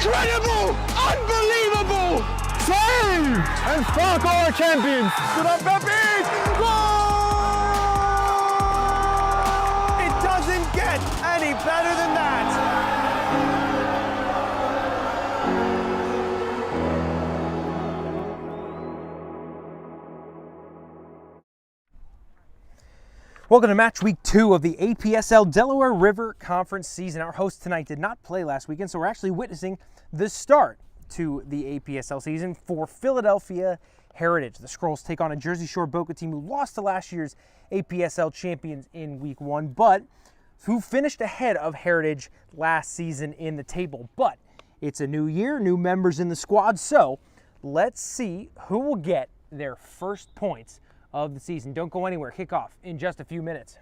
Incredible! Unbelievable! Save! And Spark are champions! Good on Pepe! Goal! It doesn't get any better than that! Welcome to match week 2 of the APSL Delaware River Conference season. Our host tonight did not play last weekend, so we're actually witnessing the start to the APSL season for Philadelphia Heritage. The Skrulls take on a Jersey Shore BOCA team who lost to last year's APSL champions in week 1, but who finished ahead of Heritage last season in the table. But it's a new year, new members in the squad, so let's see who will get their first points of the season. Don't go anywhere. Kickoff in just a few minutes.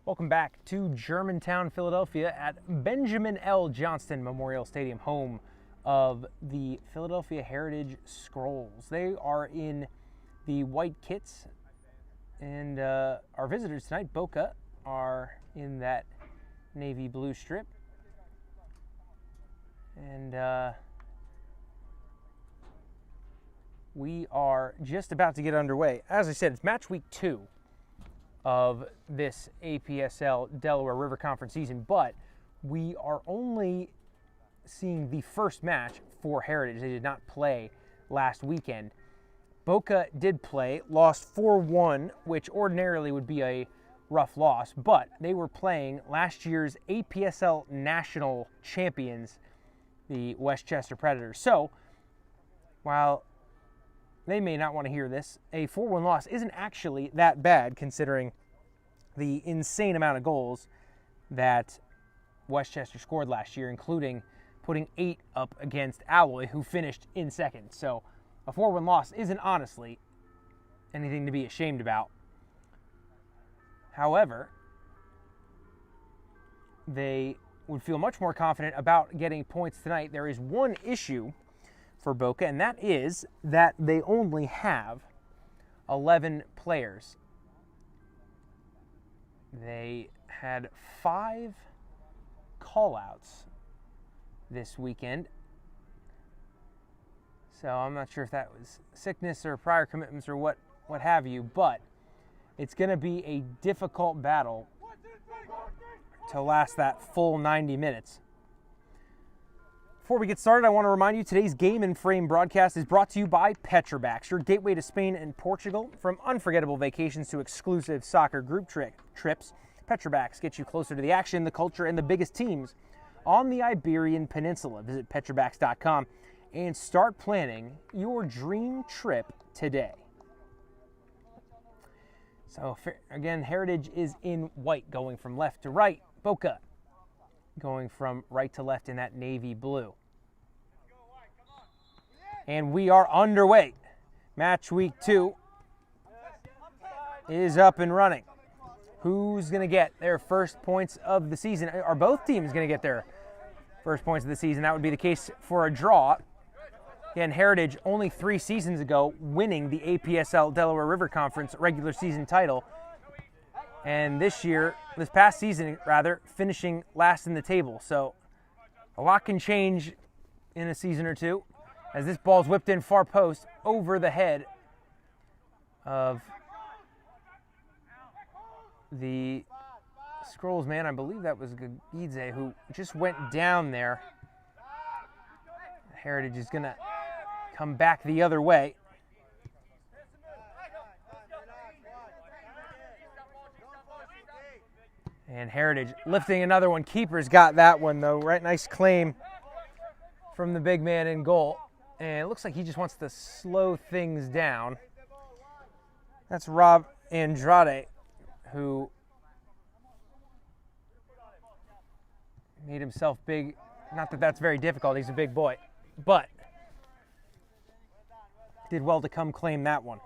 Welcome back to Germantown, Philadelphia at Benjamin L. Johnston Memorial Stadium, home of the Philadelphia Heritage Skrulls. They are in the white kits, and our visitors tonight, BOCA, are in that navy blue strip. And we are just about to get underway. As I said, it's match week 2 of this APSL Delaware River Conference season, but we are only seeing the first match for Heritage. They did not play last weekend. BOCA did play, lost 4-1, which ordinarily would be a rough loss, but they were playing last year's APSL National Champions, the Westchester Predators. So, while they may not want to hear this, a 4-1 loss isn't actually that bad considering the insane amount of goals that Westchester scored last year, including putting 8 up against Alloy, who finished in second. So a 4-1 loss isn't honestly anything to be ashamed about. However, they would feel much more confident about getting points tonight. There is one issue for BOCA, and that is that they only have 11 players. They had 5 call-outs this weekend. So I'm not sure if that was sickness or prior commitments or what have you, but it's going to be a difficult battle to last that full 90 minutes. Before we get started, I want to remind you today's Game and Frame broadcast is brought to you by Petrobacks, your gateway to Spain and Portugal. From unforgettable vacations to exclusive soccer group trips, Petrobacks gets you closer to the action, the culture, and the biggest teams on the Iberian Peninsula. Visit Petrobax.com and start planning your dream trip today. So again, Heritage is in white, going from left to right. BOCA going from right to left in that navy blue. And we are underway. Match week 2 is up and running. Who's going to get their first points of the season? Are both teams going to get their first points of the season? That would be the case for a draw. Again, Heritage only 3 seasons ago winning the APSL Delaware River Conference regular season title. And this past season, finishing last in the table. So a lot can change in a season or two as this ball's whipped in far post over the head of the Scrolls man. I believe that was Gagidze who just went down there. Heritage is going to come back the other way. And Heritage lifting another one. Keeper's got that one, though. Right, nice claim from the big man in goal. And it looks like he just wants to slow things down. That's Rob Andrade, who made himself big. Not that that's very difficult. He's a big boy. But did well to come claim that one.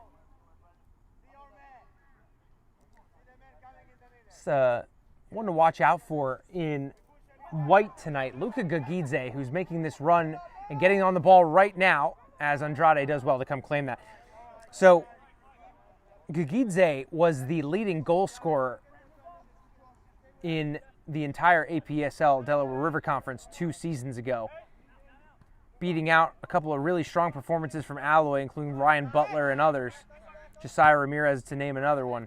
It's one to watch out for in white tonight. Luka Gagidze, who's making this run and getting on the ball right now, as Andrade does well to come claim that. So Gagidze was the leading goal scorer in the entire APSL Delaware River Conference 2 seasons ago, beating out a couple of really strong performances from Alloy, including Ryan Butler and others, Josiah Ramirez to name another one.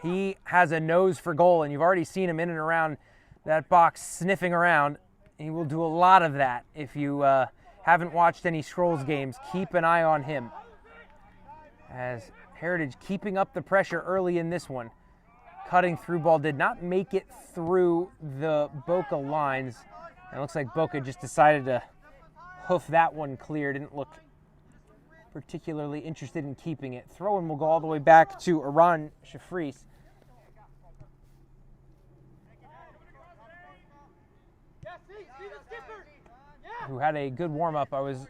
He has a nose for goal, and you've already seen him in and around that box sniffing around. He will do a lot of that. If you haven't watched any Scrolls games, keep an eye on him. As Heritage keeping up the pressure early in this one. Cutting through ball did not make it through the BOCA lines. And it looks like BOCA just decided to hoof that one clear. Didn't look particularly interested in keeping it. Throw-in will go all the way back to Iran Shafris. Who had a good warm-up. I was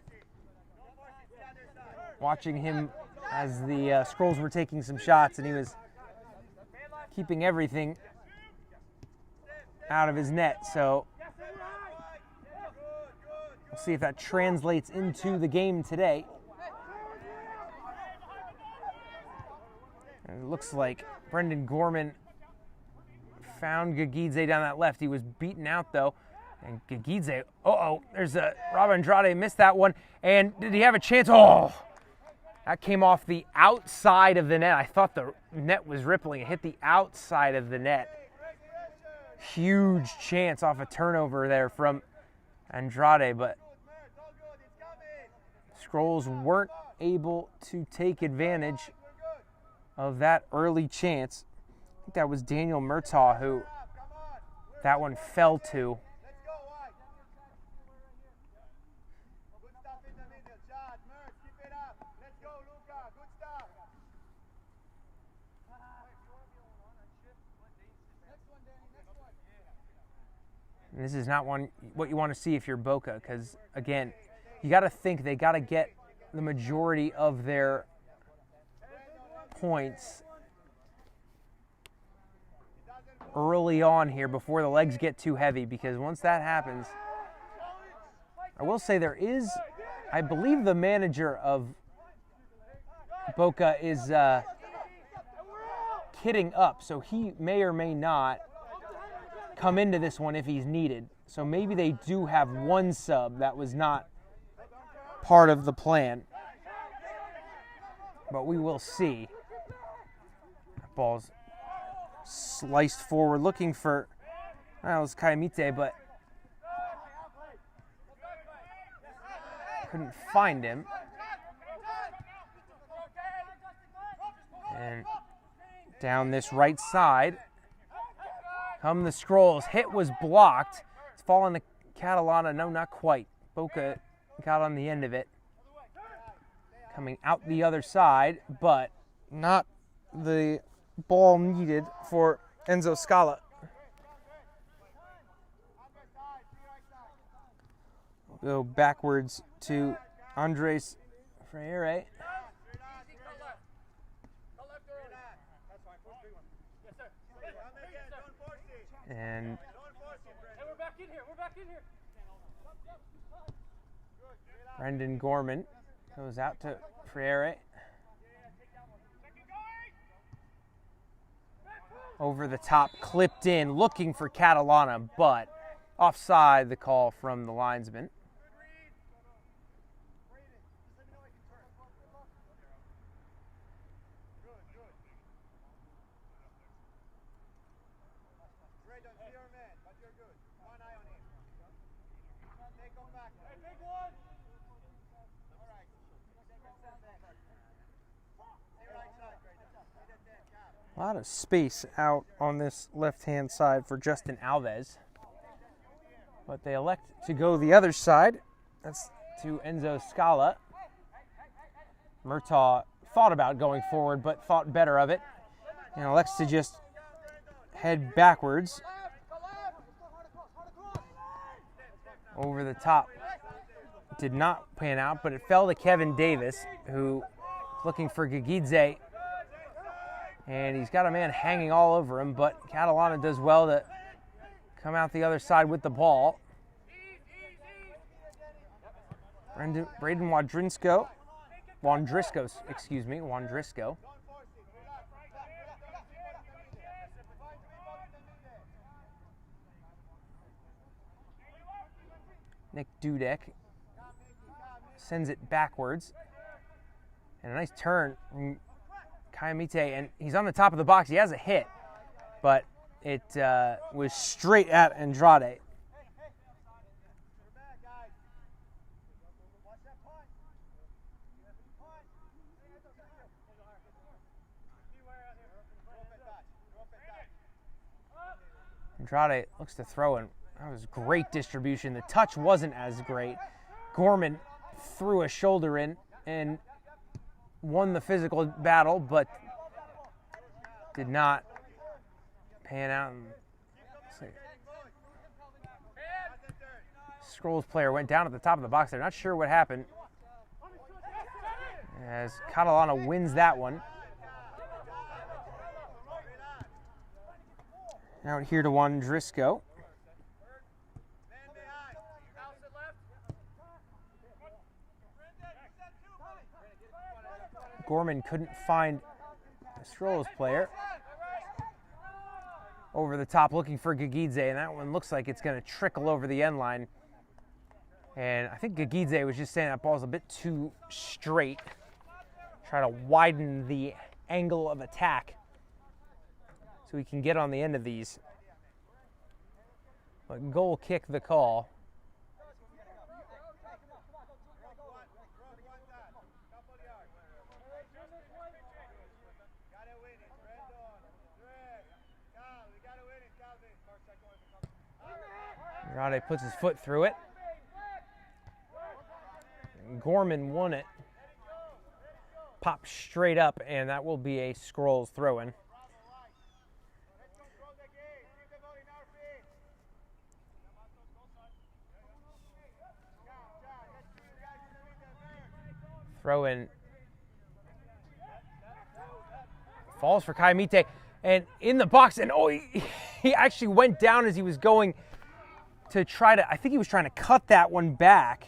watching him as the Scrolls were taking some shots, and he was keeping everything out of his net. So we'll see if that translates into the game today. And it looks like Brendan Gorman found Gagidze down that left. He was beaten out, though. And Gagidze, there's Rob Andrade missed that one. And did he have a chance? Oh, that came off the outside of the net. I thought the net was rippling. It hit the outside of the net. Huge chance off a turnover there from Andrade, but Scrolls weren't able to take advantage of that early chance. I think that was Daniel Murtaugh who that one fell to. And this is not what you want to see if you're BOCA, because, again, you got to think they got to get the majority of their points early on here before the legs get too heavy, because once that happens, I will say there is, I believe the manager of BOCA is kitting up, so he may or may not come into this one if he's needed. So maybe they do have one sub that was not part of the plan. But we will see. That ball's sliced forward, looking for, that was Kayamite, but couldn't find him. And down this right side come the Scrolls. Hit was blocked. It's fallen to Catalana. No, not quite. BOCA got on the end of it. Coming out the other side, but not the ball needed for Enzo Scala. Go backwards to Andres Freire. And Brendan Gorman goes out to Freire. Over the top, clipped in, looking for Catalana, but offside the call from the linesman. A lot of space out on this left-hand side for Justin Alves. But they elect to go the other side. That's to Enzo Scala. Murtaugh thought about going forward, but thought better of it. And elects to just head backwards. Over the top. Did not pan out, but it fell to Kevin Davis, who looking for Gagidze. And he's got a man hanging all over him, but Catalana does well to come out the other side with the ball. Braden Wandrisco. Nick Dudek sends it backwards. And a nice turn from Kayamite, and he's on the top of the box. He has a hit, but it was straight at Andrade. Andrade looks to throw in. That was great distribution. The touch wasn't as great. Gorman threw a shoulder in and won the physical battle, but did not pan out. Scrolls player went down at the top of the box. They're not sure what happened, as Catalana wins that one. Out here to Wandrisco. Gorman couldn't find the Scrolls player. Over the top looking for Gagidze, and that one looks like it's going to trickle over the end line. And I think Gagidze was just saying that ball's a bit too straight. Try to widen the angle of attack so he can get on the end of these. But goal kick the call. Andrade puts his foot through it. Gorman won it. Popped straight up, and that will be a Scrolls throw-in. Throw-in. Falls for Kayamite, and in the box, and he actually went down as he was going to try to, I think he was trying to cut that one back,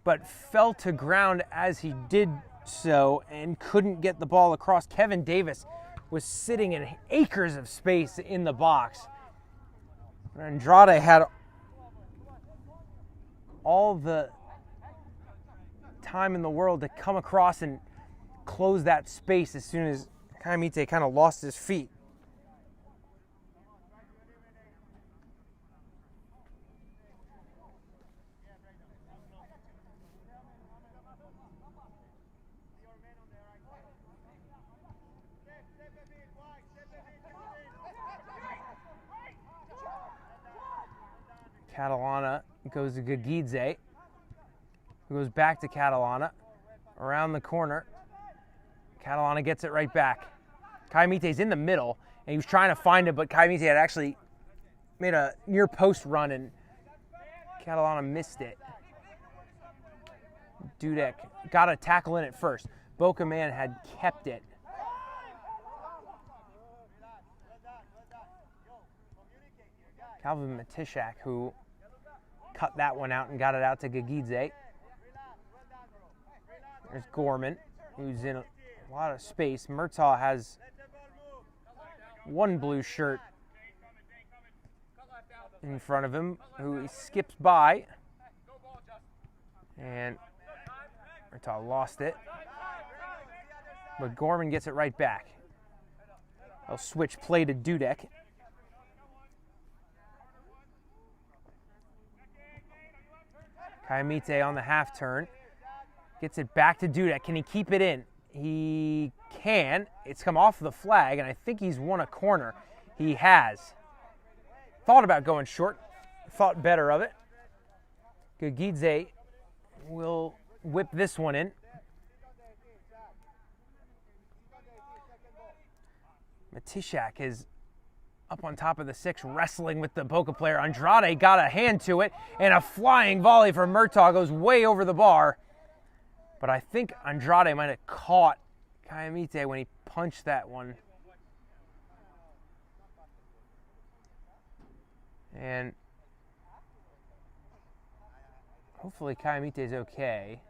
but fell to ground as he did so and couldn't get the ball across. Kevin Davis was sitting in acres of space in the box. Andrade had all the time in the world to come across and close that space as soon as Kayamite kind of lost his feet. Catalana goes to Gagidze, who goes back to Catalana, around the corner. Catalana gets it right back. Kayamite's in the middle, and he was trying to find it, but Kayamite had actually made a near post run, and Catalana missed it. Dudek got a tackle in it first. BOCA man had kept it. Calvin Matishak, who cut that one out and got it out to Gagidze. There's Gorman, who's in a lot of space. Murtaugh has one blue shirt in front of him, who he skips by. And Murtaugh lost it. But Gorman gets it right back. They'll switch play to Dudek. Kayamite on the half turn. Gets it back to Dudek. Can he keep it in? He can. It's come off the flag, and I think he's won a corner. He has. Thought about going short. Thought better of it. Gagidze will whip this one in. Matishak is up on top of the 6, wrestling with the BOCA player. Andrade got a hand to it, and a flying volley from Murtaugh goes way over the bar. But I think Andrade might have caught Kayamite when he punched that one. And hopefully Kayamite's okay.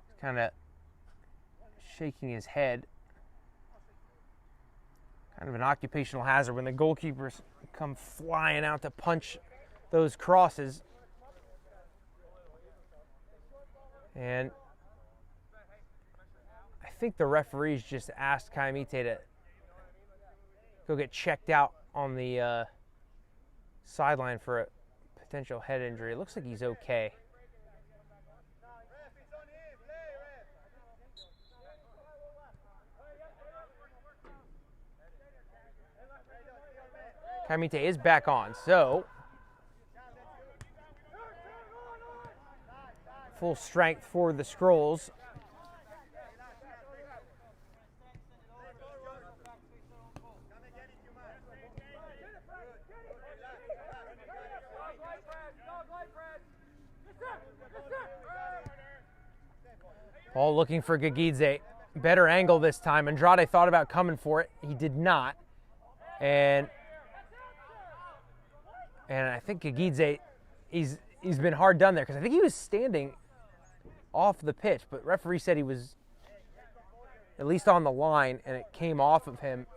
He's kind of shaking his head. Kind of an occupational hazard when the goalkeepers come flying out to punch those crosses. And I think the referees just asked Kayamite to go get checked out on the sideline for a potential head injury. It looks like he's okay. Kayamite is back on, so full strength for the Scrolls. Ball looking for Gagidze. Better angle this time. Andrade thought about coming for it. He did not. And I think Gagidze, he's been hard done there because I think he was standing off the pitch, but referee said he was at least on the line and it came off of him.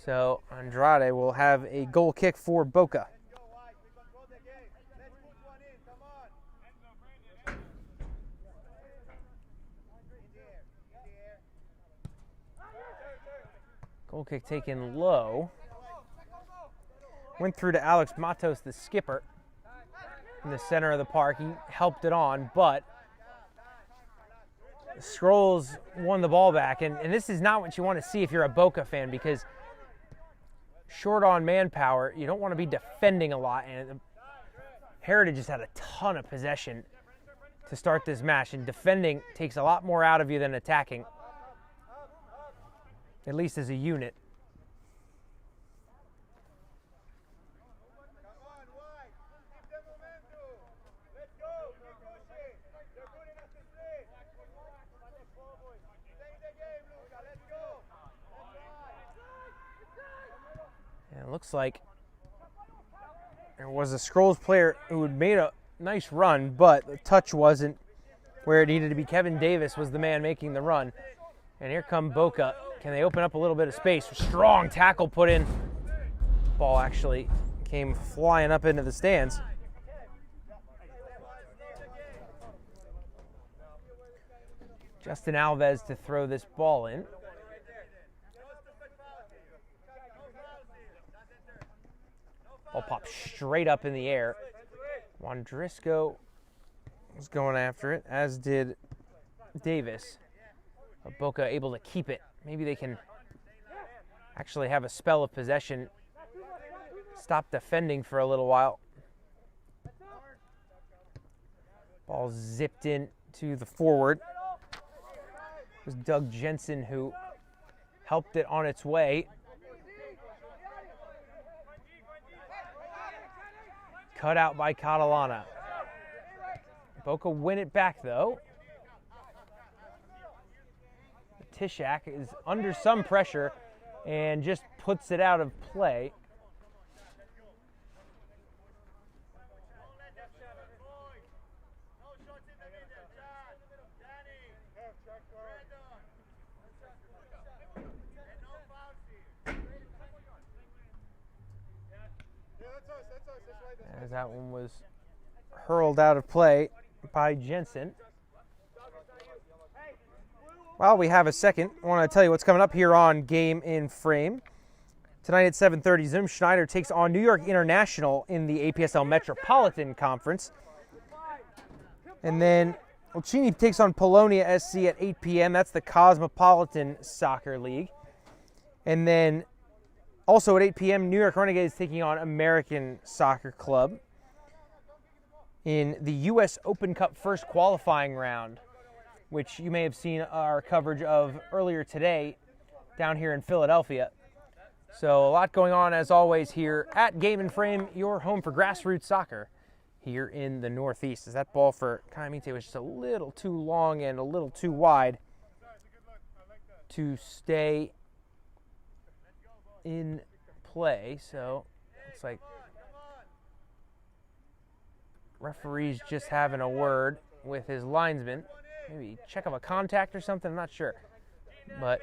So Andrade will have a goal kick for BOCA. Goal kick taken low. Went through to Alex Matos, the skipper, in the center of the park. He helped it on, but the Scrolls won the ball back. And this is not what you want to see if you're a BOCA fan, because short on manpower, you don't want to be defending a lot. And Heritage has had a ton of possession to start this match, and defending takes a lot more out of you than attacking, at least as a unit. And it looks like there was a Scrolls player who had made a nice run, but the touch wasn't where it needed to be. Kevin Davis was the man making the run. And here come BOCA. Can they open up a little bit of space? Strong tackle put in. Ball actually came flying up into the stands. Justin Alves to throw this ball in. Ball popped straight up in the air. Wandrisco was going after it, as did Davis. BOCA able to keep it. Maybe they can actually have a spell of possession, stop defending for a little while. Ball zipped in to the forward. It was Doug Jensen who helped it on its way. Cut out by Catalana. BOCA win it back though. Tishak is under some pressure and just puts it out of play. As that one was hurled out of play by Jensen. While we have a second, I want to tell you what's coming up here on Game in Frame. Tonight at 7:30, Zoom Schneider takes on New York International in the APSL Metropolitan Conference. And then Olchini takes on Polonia SC at 8 p.m. That's the Cosmopolitan Soccer League. And then also at 8 p.m., New York Renegades taking on American Soccer Club in the U.S. Open Cup first qualifying round, which you may have seen our coverage of earlier today down here in Philadelphia. So a lot going on, as always, here at Game and Frame, your home for grassroots soccer here in the Northeast. As that ball for Kayamite was just a little too long and a little too wide to stay in play. So looks like referee's just having a word with his linesman. Maybe check of a contact or something, I'm not sure. But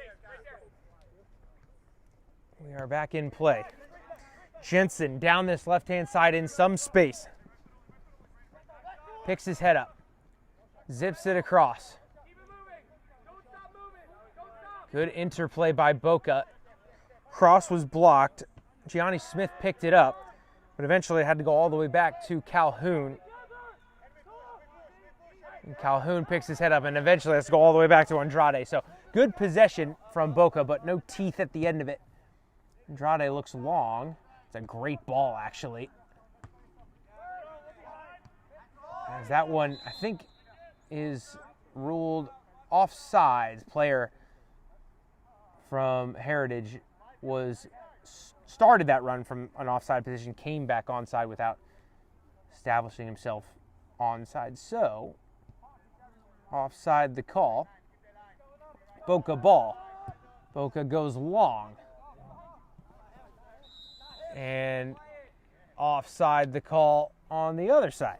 we are back in play. Jensen down this left-hand side in some space. Picks his head up. Zips it across. Good interplay by BOCA. Cross was blocked. Gianni Smith picked it up, but eventually had to go all the way back to Calhoun. And Calhoun picks his head up and eventually has to go all the way back to Andrade. So good possession from BOCA, but no teeth at the end of it. Andrade looks long. It's a great ball, actually. As that one, I think, is ruled offsides. Player from Heritage started that run from an offside position, came back onside without establishing himself onside. So, offside the call. BOCA ball. BOCA goes long. And offside the call on the other side.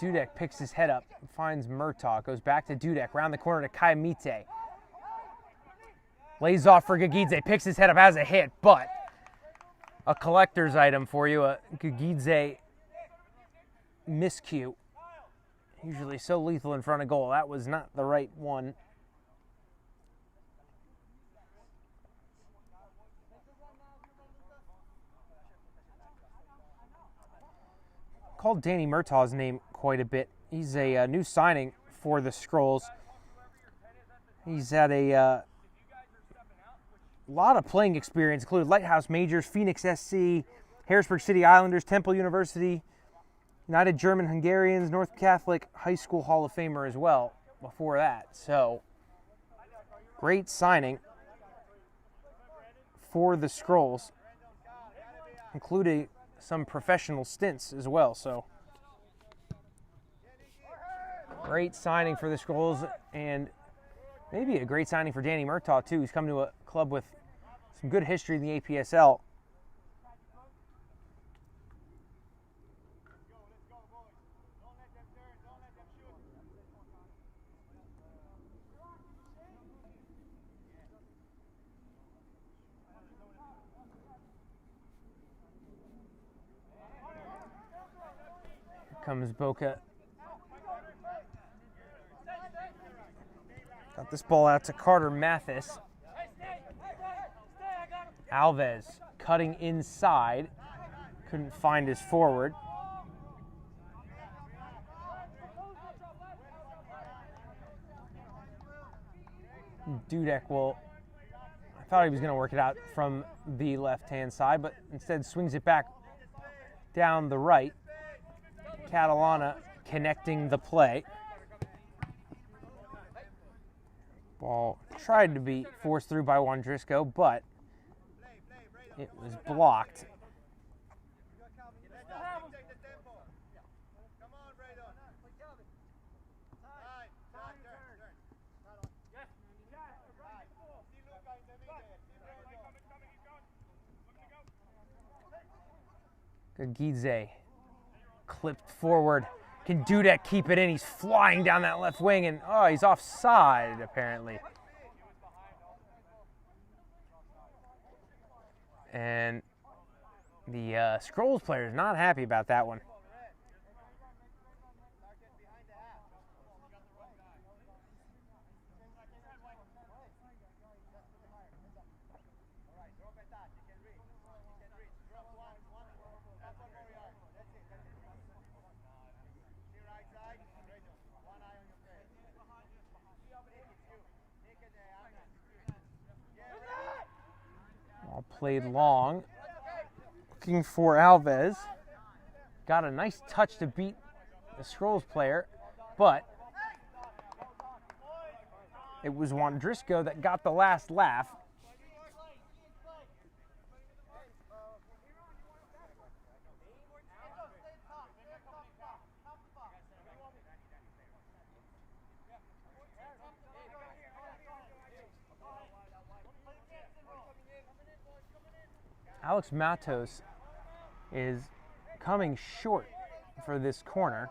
Dudek picks his head up and finds Murtaugh. Goes back to Dudek. Round the corner to Kayamite. Lays off for Gagidze. Picks his head up. Has a hit, but a collector's item for you. A Gagidze miscue. Usually so lethal in front of goal. That was not the right one. Called Danny Murtaugh's name quite a bit. He's a new signing for the Skrulls. He's had a lot of playing experience, including Lighthouse Majors, Phoenix SC, Harrisburg City Islanders, Temple University, United German Hungarians, North Catholic High School Hall of Famer as well before that. So, great signing for the Skrulls, including some professional stints as well. So, great signing for the Skrulls, and maybe a great signing for Danny Murtaugh too. He's come to a club with some good history in the APSL. Comes BOCA. Got this ball out to Carter Mathis. Alves cutting inside. Couldn't find his forward. Dudek will, I thought he was going to work it out from the left-hand side, but instead swings it back down the right. Catalana connecting the play. Ball tried to be forced through by Wondrisco, but it was blocked. Gagidze clipped forward. Can Dudek keep it in? He's flying down that left wing, and oh, he's offside apparently. And the Scrolls player is not happy about that one. All played long. Looking for Alves. Got a nice touch to beat the Scrolls player, but it was Wondrisco that got the last laugh. Alex Matos is coming short for this corner.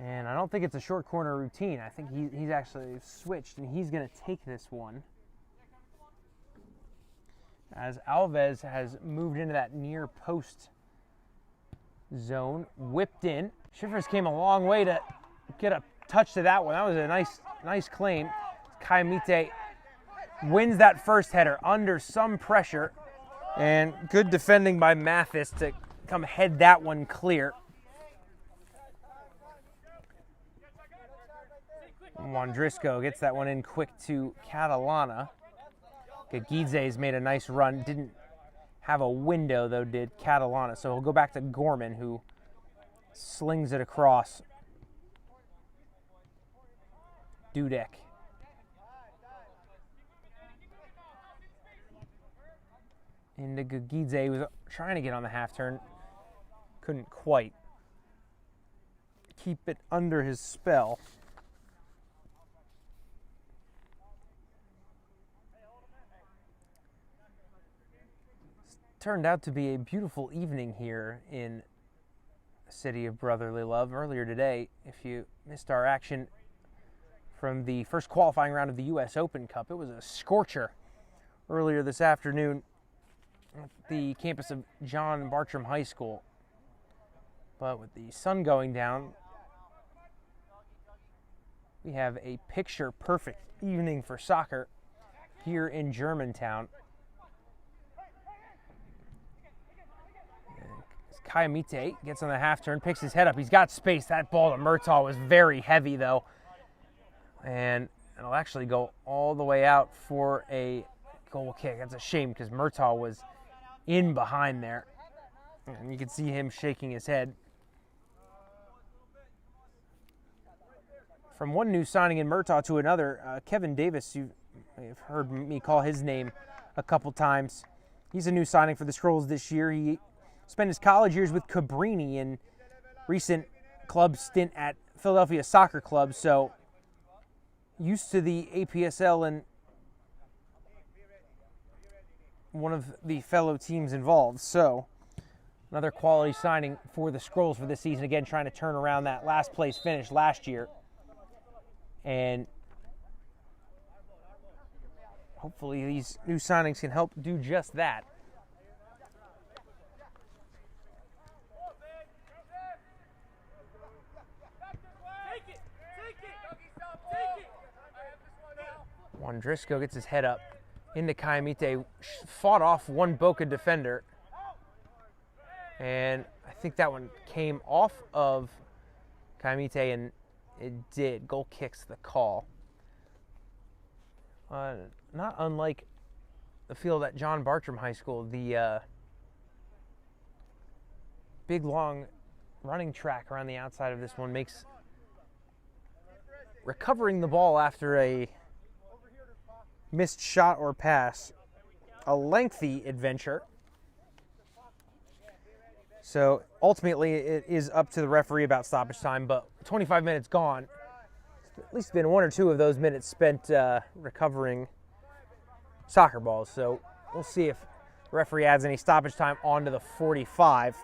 And I don't think it's a short corner routine. I think he's actually switched, and he's going to take this one. As Alves has moved into that near post zone, whipped in. Schiffers came a long way to get a touch to that one. That was a nice claim. Kayamite wins that first header under some pressure, and good defending by Mathis to come head that one clear. Wondrisco gets that one in quick to Catalana. Gagidze's made a nice run. Didn't have a window, though, did Catalana. So he'll go back to Gorman, who slings it across. Dudek. Into Gagidze. He was trying to get on the half turn. Couldn't quite keep it under his spell. Turned out to be a beautiful evening here in the city of brotherly love. Earlier today, if you missed our action from the first qualifying round of the U.S. Open Cup, it was a scorcher earlier this afternoon at the campus of John Bartram High School. But with the sun going down, we have a picture-perfect evening for soccer here in Germantown. Kayamite gets on the half turn, picks his head up. He's got space. That ball to Murtaugh was very heavy, though. And it'll actually go all the way out for a goal kick. That's a shame because Murtaugh was in behind there. And you can see him shaking his head. From one new signing in Murtaugh to another, Kevin Davis, you may have heard me call his name a couple times. He's a new signing for the Scrolls this year. He spent his college years with Cabrini and recent club stint at Philadelphia Soccer Club, so used to the APSL and one of the fellow teams involved. So another quality signing for the Scrolls for this season. Again, trying to turn around that last place finish last year. And hopefully these new signings can help do just that. Wondrisco gets his head up, into Kayamite, fought off one BOCA defender. And I think that one came off of Kayamite, and it did. Goal kicks the call. Not unlike the field at John Bartram High School, the big, long running track around the outside of this one makes recovering the ball after a missed shot or pass a lengthy adventure. So ultimately it is up to the referee about stoppage time, but 25 minutes gone. At least been 1 or 2 of those minutes spent recovering soccer balls. So we'll see if the referee adds any stoppage time onto the 45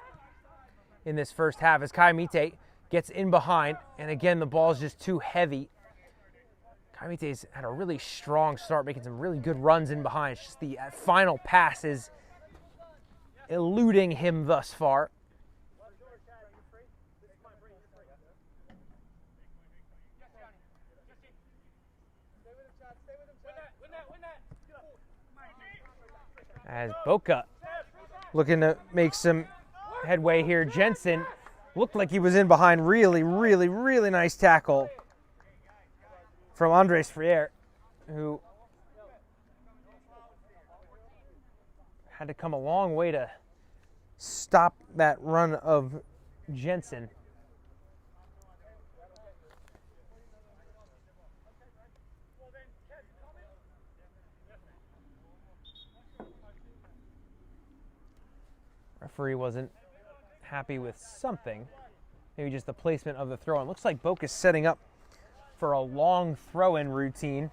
in this first half as Kayamite gets in behind, and again the ball is just too heavy. Kayamite's had a really strong start, making some really good runs in behind. It's just the final pass is eluding him thus far. As BOCA looking to make some headway here. Jensen looked like he was in behind. Really, really, really nice tackle from Andres Freire, who had to come a long way to stop that run of Jensen. Referee wasn't happy with something, maybe just the placement of the throw-in. Looks like BOCA's setting up for a long throw-in routine.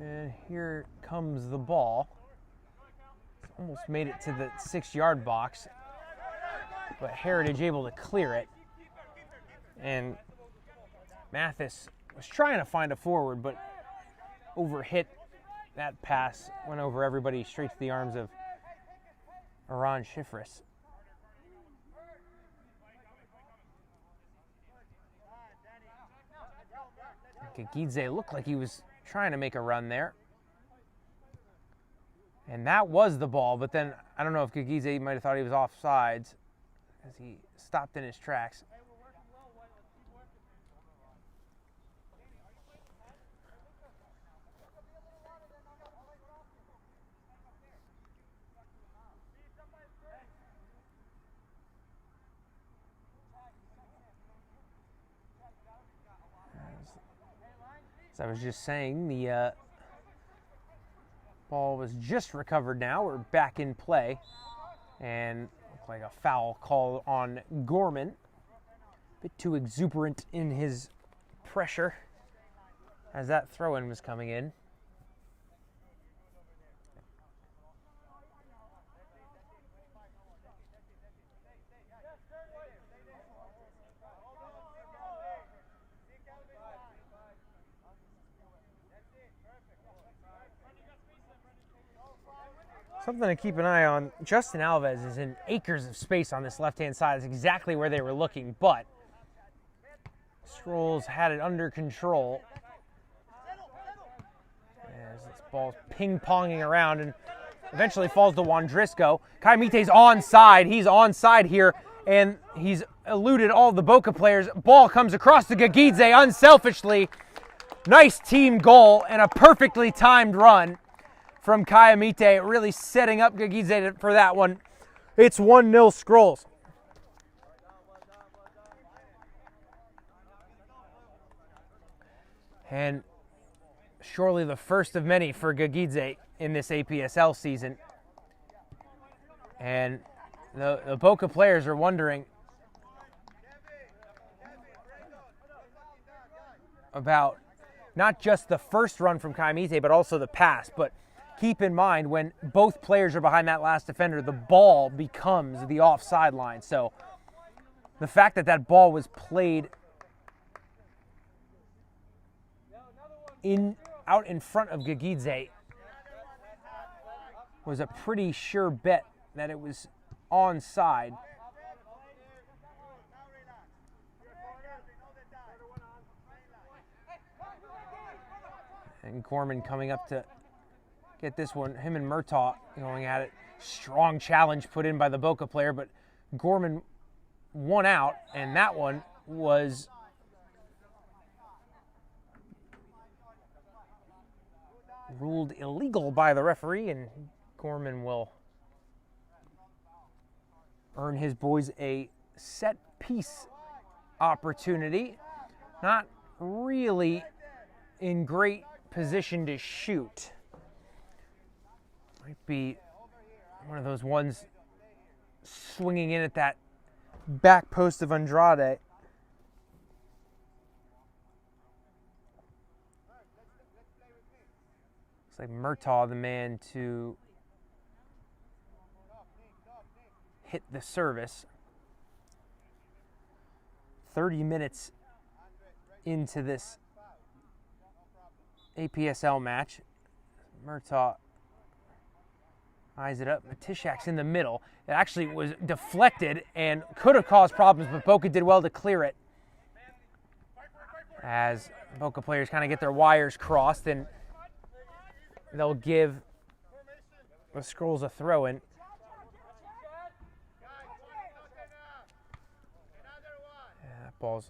And here comes the ball. Almost made it to the 6-yard box, but Heritage able to clear it. And Mathis was trying to find a forward, but overhit. That pass went over everybody straight to the arms of Aran Shifris. Gagidze looked like he was trying to make a run there. And that was the ball, but then I don't know if Gagidze might have thought he was offsides as he stopped in his tracks. As I was just saying, the ball was just recovered now. We're back in play. And looked like a foul call on Gorman. A bit too exuberant in his pressure as that throw-in was coming in. Something to keep an eye on. Justin Alves is in acres of space on this left-hand side. That's exactly where they were looking, but Strolls had it under control. As this ball's ping-ponging around and eventually falls to Wandrisco. Kayamite's onside. He's onside here, and he's eluded all the BOCA players. Ball comes across to Gagidze unselfishly. Nice team goal and a perfectly timed run from Kayamite, really setting up Gagidze for that one. It's 1-0 Strolls. And surely the first of many for Gagidze in this APSL season. And the BOCA players are wondering about not just the first run from Kayamite, but also the pass. But keep in mind, when both players are behind that last defender, the ball becomes the offside line. So the fact that that ball was played out in front of Gagidze was a pretty sure bet that it was onside. And Gorman coming up to get this one. Him and Murtaugh going at it. Strong challenge put in by the BOCA player, but Gorman won out, and that one was ruled illegal by the referee, and Gorman will earn his boys a set piece opportunity. Not really in great position to shoot. Might be one of those ones swinging in at that back post of Andrade. Looks like Murtaugh, the man to hit the service. 30 minutes into this APSL match. Murtaugh eyes it up. Matishak's in the middle. It actually was deflected and could have caused problems, but BOCA did well to clear it. As BOCA players kind of get their wires crossed, and they'll give the Skrulls a throw-in. That ball's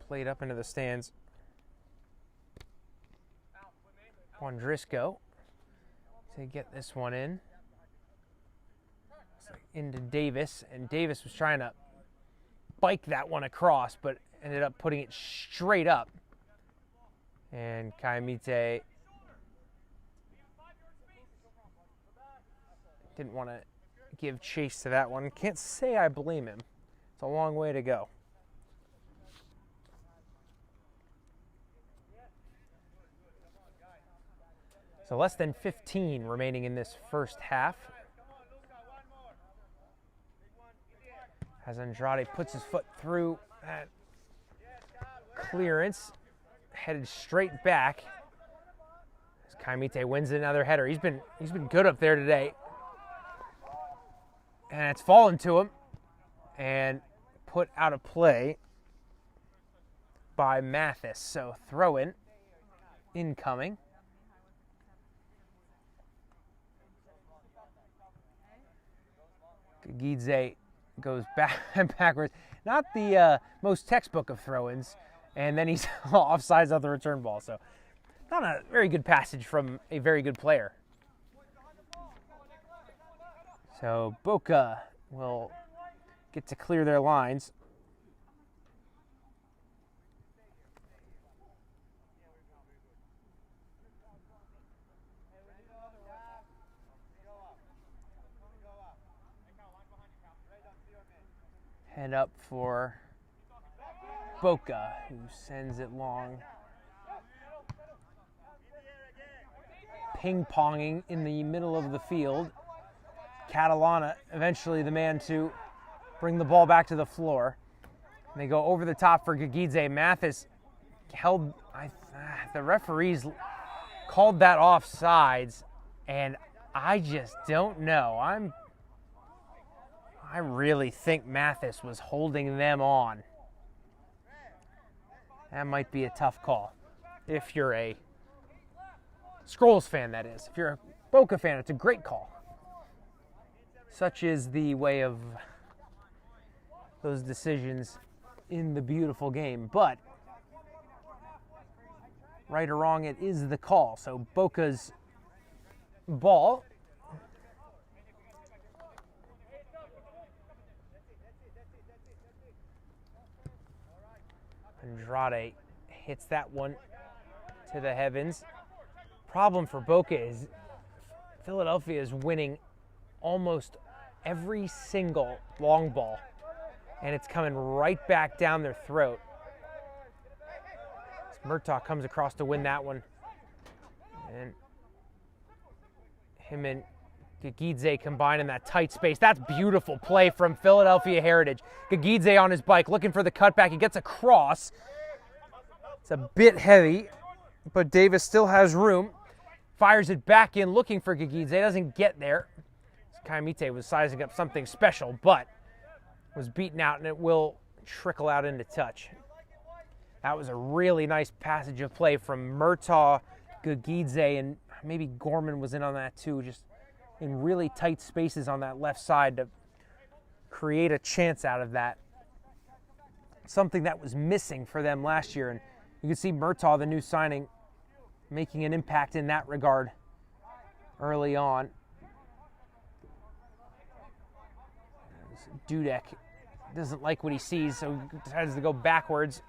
played up into the stands. Driscoll to get this one in. Into Davis, and Davis was trying to bike that one across, but ended up putting it straight up. And Kaimite didn't want to give chase to that one. Can't say I blame him. It's a long way to go. So less than 15 remaining in this first half. As Andrade puts his foot through that clearance, headed straight back. As Kaimite wins another header. He's been good up there today. And it's fallen to him and put out of play by Mathis. So throw in incoming. Gidze goes backwards. Not the most textbook of throw-ins, and then he's offsides of the return ball. So not a very good passage from a very good player. So BOCA will get to clear their lines. Head up for BOCA, who sends it long. Ping-ponging in the middle of the field. Catalana, eventually the man to bring the ball back to the floor. And they go over the top for Gagidze. Mathis held, the referees called that offsides, and I just don't know. I really think Mathis was holding them on. That might be a tough call. If you're a Skrulls fan, that is. If you're a BOCA fan, it's a great call. Such is the way of those decisions in the beautiful game. But, right or wrong, it is the call. So BOCA's ball. Andrade hits that one to the heavens. Problem for BOCA is Philadelphia is winning almost every single long ball, and it's coming right back down their throat. Murtaugh comes across to win that one, and him and Gagidze combine in that tight space. That's beautiful play from Philadelphia Heritage. Gagidze on his bike looking for the cutback. He gets across. It's a bit heavy, but Davis still has room. Fires it back in looking for Gagidze. Doesn't get there. Kaimite was sizing up something special, but was beaten out, and it will trickle out into touch. That was a really nice passage of play from Murtaugh Gagidze, and maybe Gorman was in on that too, just in really tight spaces on that left side to create a chance out of that. Something that was missing for them last year. And you can see Murtaugh, the new signing, making an impact in that regard early on. Dudek doesn't like what he sees, so he decides to go backwards.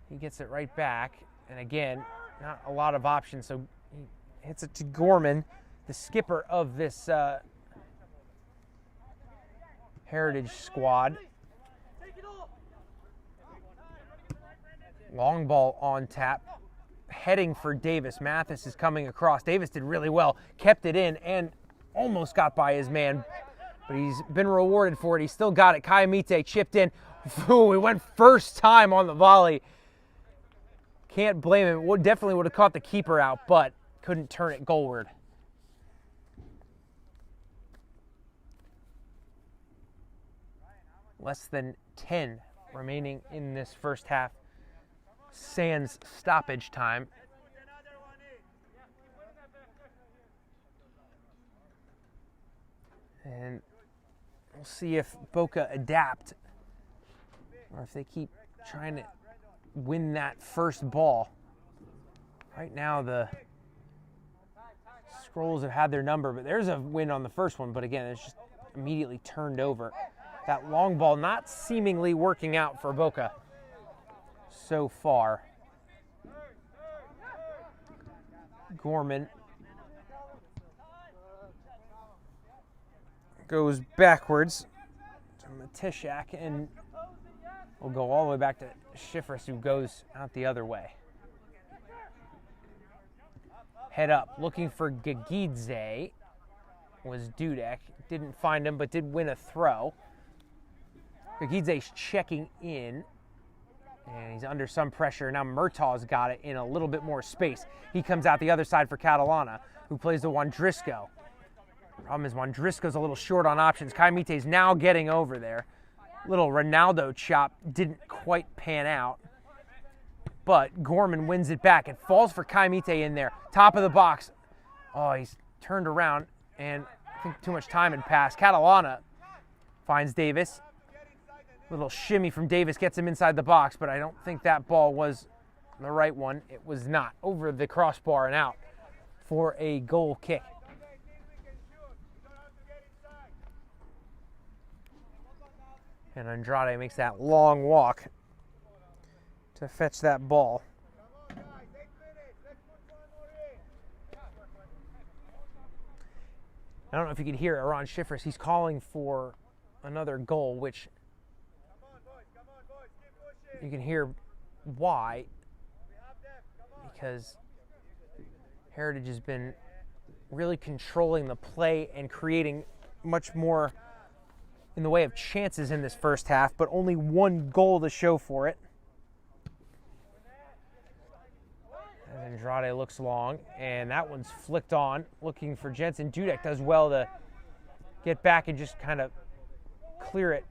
He gets it right back. And again, not a lot of options, so he hits it to Gorman, the skipper of this Heritage squad. Long ball on tap, heading for Davis. Mathis is coming across. Davis did really well, kept it in, and almost got by his man, but he's been rewarded for it. He still got it. Kayamite chipped in. Ooh, he went first time on the volley. Can't blame him. Definitely would have caught the keeper out, but couldn't turn it goalward. Less than 10 remaining in this first half. Sans stoppage time. And we'll see if BOCA adapt or if they keep trying to win that first ball. Right now the Scrolls have had their number, but there's a win on the first one, but again, it's just immediately turned over. That long ball not seemingly working out for BOCA so far. Gorman goes backwards to Matishak, and we'll go all the way back to Schifris, who goes out the other way. Head up, looking for Gagidze was Dudek. Didn't find him, but did win a throw. Gagidze's checking in, and he's under some pressure. Now Murtaugh's got it in a little bit more space. He comes out the other side for Catalana, who plays to Wandrisco. Problem is Wandrisco's a little short on options. Kayamite's now getting over there. Little Ronaldo chop didn't quite pan out, but Gorman wins it back. It falls for Kayamite in there. Top of the box. Oh, he's turned around, and I think too much time had passed. Catalana finds Davis. Little shimmy from Davis gets him inside the box, but I don't think that ball was the right one. It was not. Over the crossbar and out for a goal kick. And Andrade makes that long walk to fetch that ball. I don't know if you can hear Aaron Schifris. He's calling for another goal, which you can hear why, because Heritage has been really controlling the play and creating much more in the way of chances in this first half, but only one goal to show for it. As Andrade looks long, and that one's flicked on, looking for Jensen. Dudek does well to get back and just kind of clear it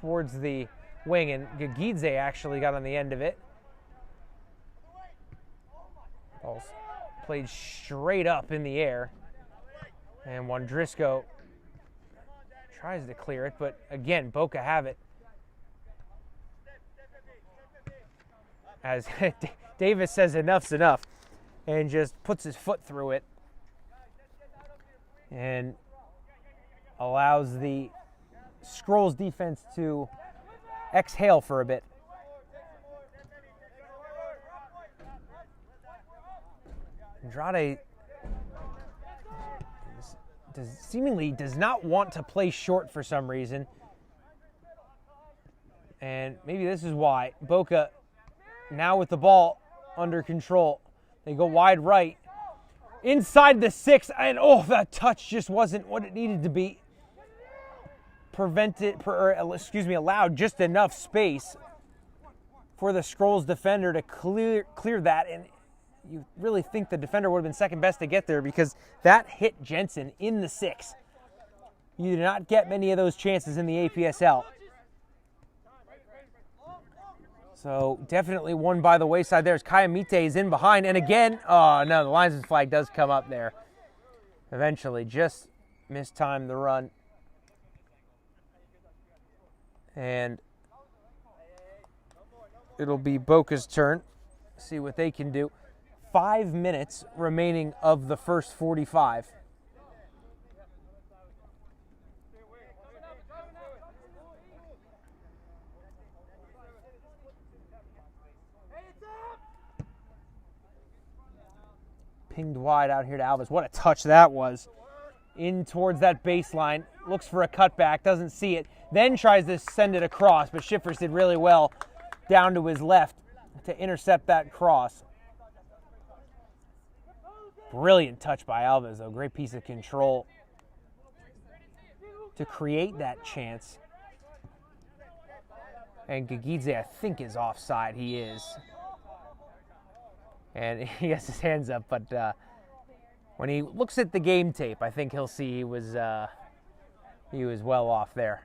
towards the wing, and Gagidze actually got on the end of it. Ball's played straight up in the air, and Wandrisco tries to clear it, but again, BOCA have it. As Davis says enough's enough, and just puts his foot through it and allows the Scrolls defense to exhale for a bit. Andrade seemingly does not want to play short for some reason. And maybe this is why. BOCA now with the ball under control. They go wide right. Inside the 6, and oh, that touch just wasn't what it needed to be. Allowed just enough space for the Scrolls defender to clear that, and you really think the defender would have been second best to get there because that hit Jensen in the 6. You do not get many of those chances in the APSL. So definitely one by the wayside there as Kayamite is in behind. And again, oh no, the linesman's flag does come up there. Eventually, just mistimed the run. And it'll be BOCA's turn. See what they can do. 5 minutes remaining of the first 45. Pinged wide out here to Alves. What a touch that was. In towards that baseline. Looks for a cutback. Doesn't see it. Then tries to send it across. But Schiffers did really well down to his left to intercept that cross. Brilliant touch by Alves, though. Great piece of control to create that chance. And Gagidze, I think, is offside. He is. And he has his hands up, but when he looks at the game tape, I think he'll see he was well off there.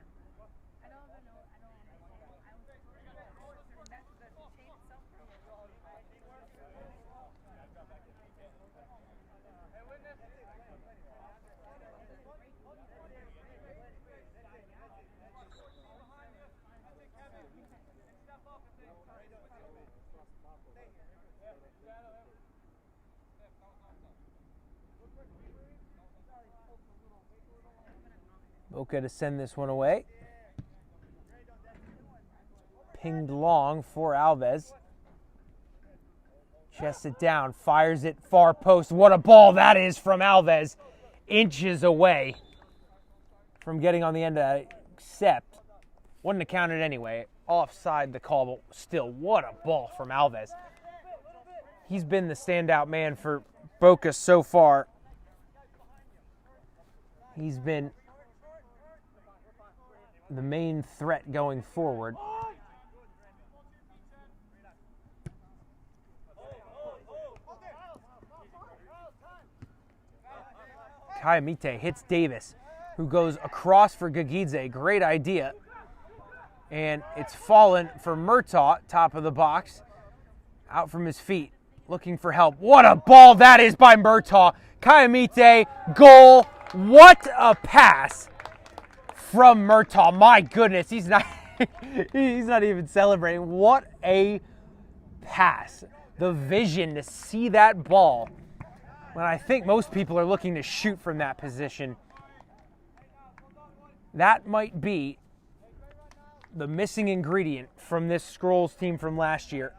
BOCA to send this one away. Pinged long for Alves. Chests it down, fires it far post. What a ball that is from Alves. Inches away from getting on the end of that, except wouldn't have counted anyway. Offside the call, but still, what a ball from Alves. He's been the standout man for BOCA so far. He's been the main threat going forward. Kayamite hits Davis, who goes across for Gagidze. Great idea. And it's fallen for Murtaugh, top of the box. Out from his feet, looking for help. What a ball that is by Murtaugh. Kayamite, goal. What a pass from Murtaugh. My goodness, he's not even celebrating. What a pass. The vision to see that ball when I think most people are looking to shoot from that position. That might be the missing ingredient from this Scrolls team from last year.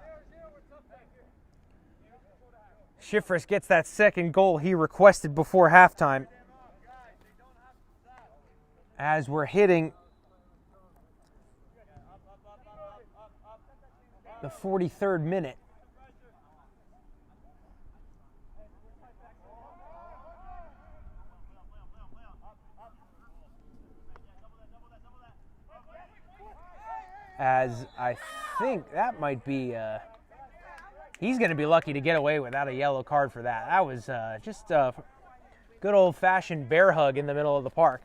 Schiffers gets that second goal he requested before halftime. As we're hitting the 43rd minute. As I think that might be, he's going to be lucky to get away without a yellow card for that. That was just a good old-fashioned bear hug in the middle of the park.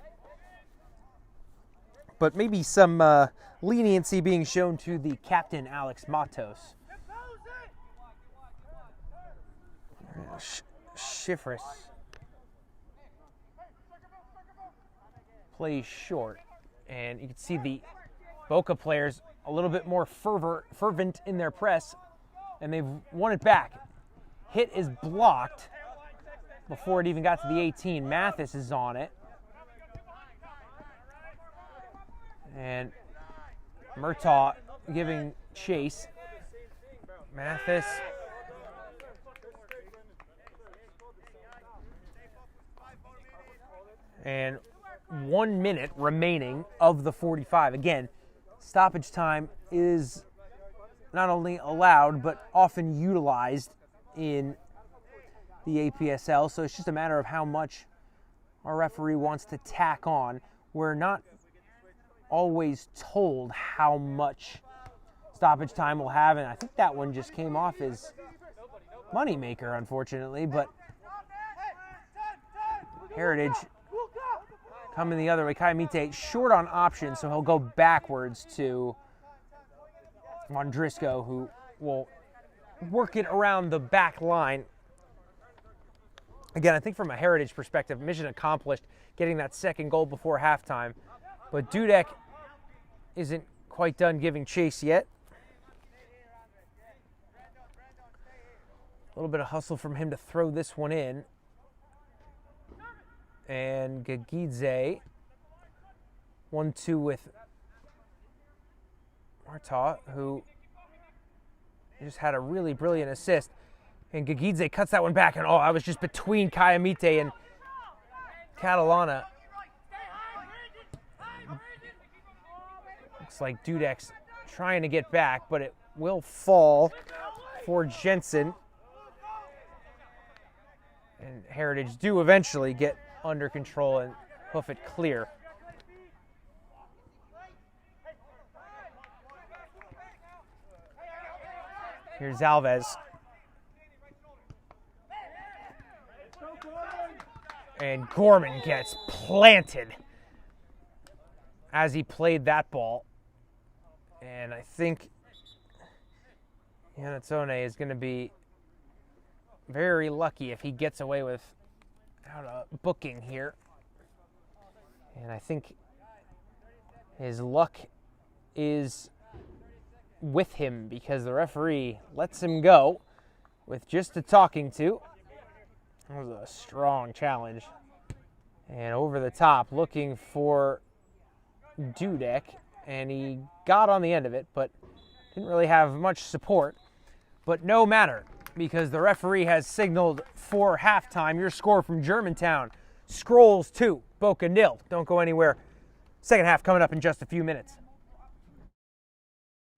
But maybe some leniency being shown to the captain, Alex Matos. Schiffers plays short, and you can see the BOCA players a little bit more fervent in their press, and they've won it back. Hit is blocked before it even got to the 18. Mathis is on it. And Murtaugh giving chase. Mathis. And 1 minute remaining of the 45. Again, stoppage time is not only allowed, but often utilized in the APSL. So it's just a matter of how much our referee wants to tack on. We're not always told how much stoppage time we'll have, and I think that one just came off as moneymaker, unfortunately, but Heritage coming the other way. Kayamite short on options, so he'll go backwards to Mondrisco, who will work it around the back line. Again, I think from a Heritage perspective, mission accomplished, getting that second goal before halftime. But Dudek isn't quite done giving chase yet. A little bit of hustle from him to throw this one in. And Gagidze, 1-2 with Marta, who just had a really brilliant assist. And Gagidze cuts that one back, and I was just between Kayamite and Catalana. Looks like Dudek's trying to get back, but it will fall for Jensen. And Heritage do eventually get under control and hoof it clear. Here's Alves. And Gorman gets planted as he played that ball. And I think Iannacone is going to be very lucky if he gets away with a booking here. And I think his luck is with him because the referee lets him go with just a talking to. That was a strong challenge. And over the top, looking for Dudek, and he got on the end of it, but didn't really have much support. But no matter, because the referee has signaled for halftime. Your score from Germantown, Scrolls 2, BOCA 0. Don't go anywhere. Second half coming up in just a few minutes.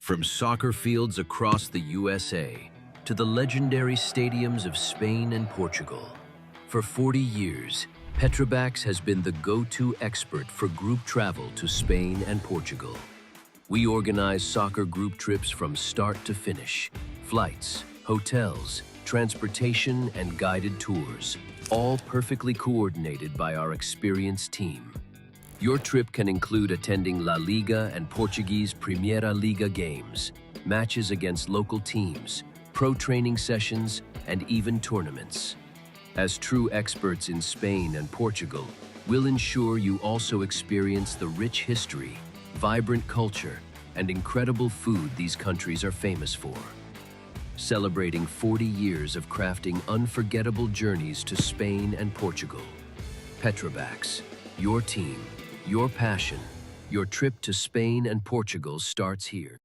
From soccer fields across the USA to the legendary stadiums of Spain and Portugal, for 40 years, Petrobax has been the go-to expert for group travel to Spain and Portugal. We organize soccer group trips from start to finish, flights, hotels, transportation, and guided tours, all perfectly coordinated by our experienced team. Your trip can include attending La Liga and Portuguese Primeira Liga games, matches against local teams, pro training sessions, and even tournaments. As true experts in Spain and Portugal, we'll ensure you also experience the rich history, vibrant culture, and incredible food these countries are famous for. Celebrating 40 years of crafting unforgettable journeys to Spain and Portugal. Petrobax, your team, your passion, your trip to Spain and Portugal starts here.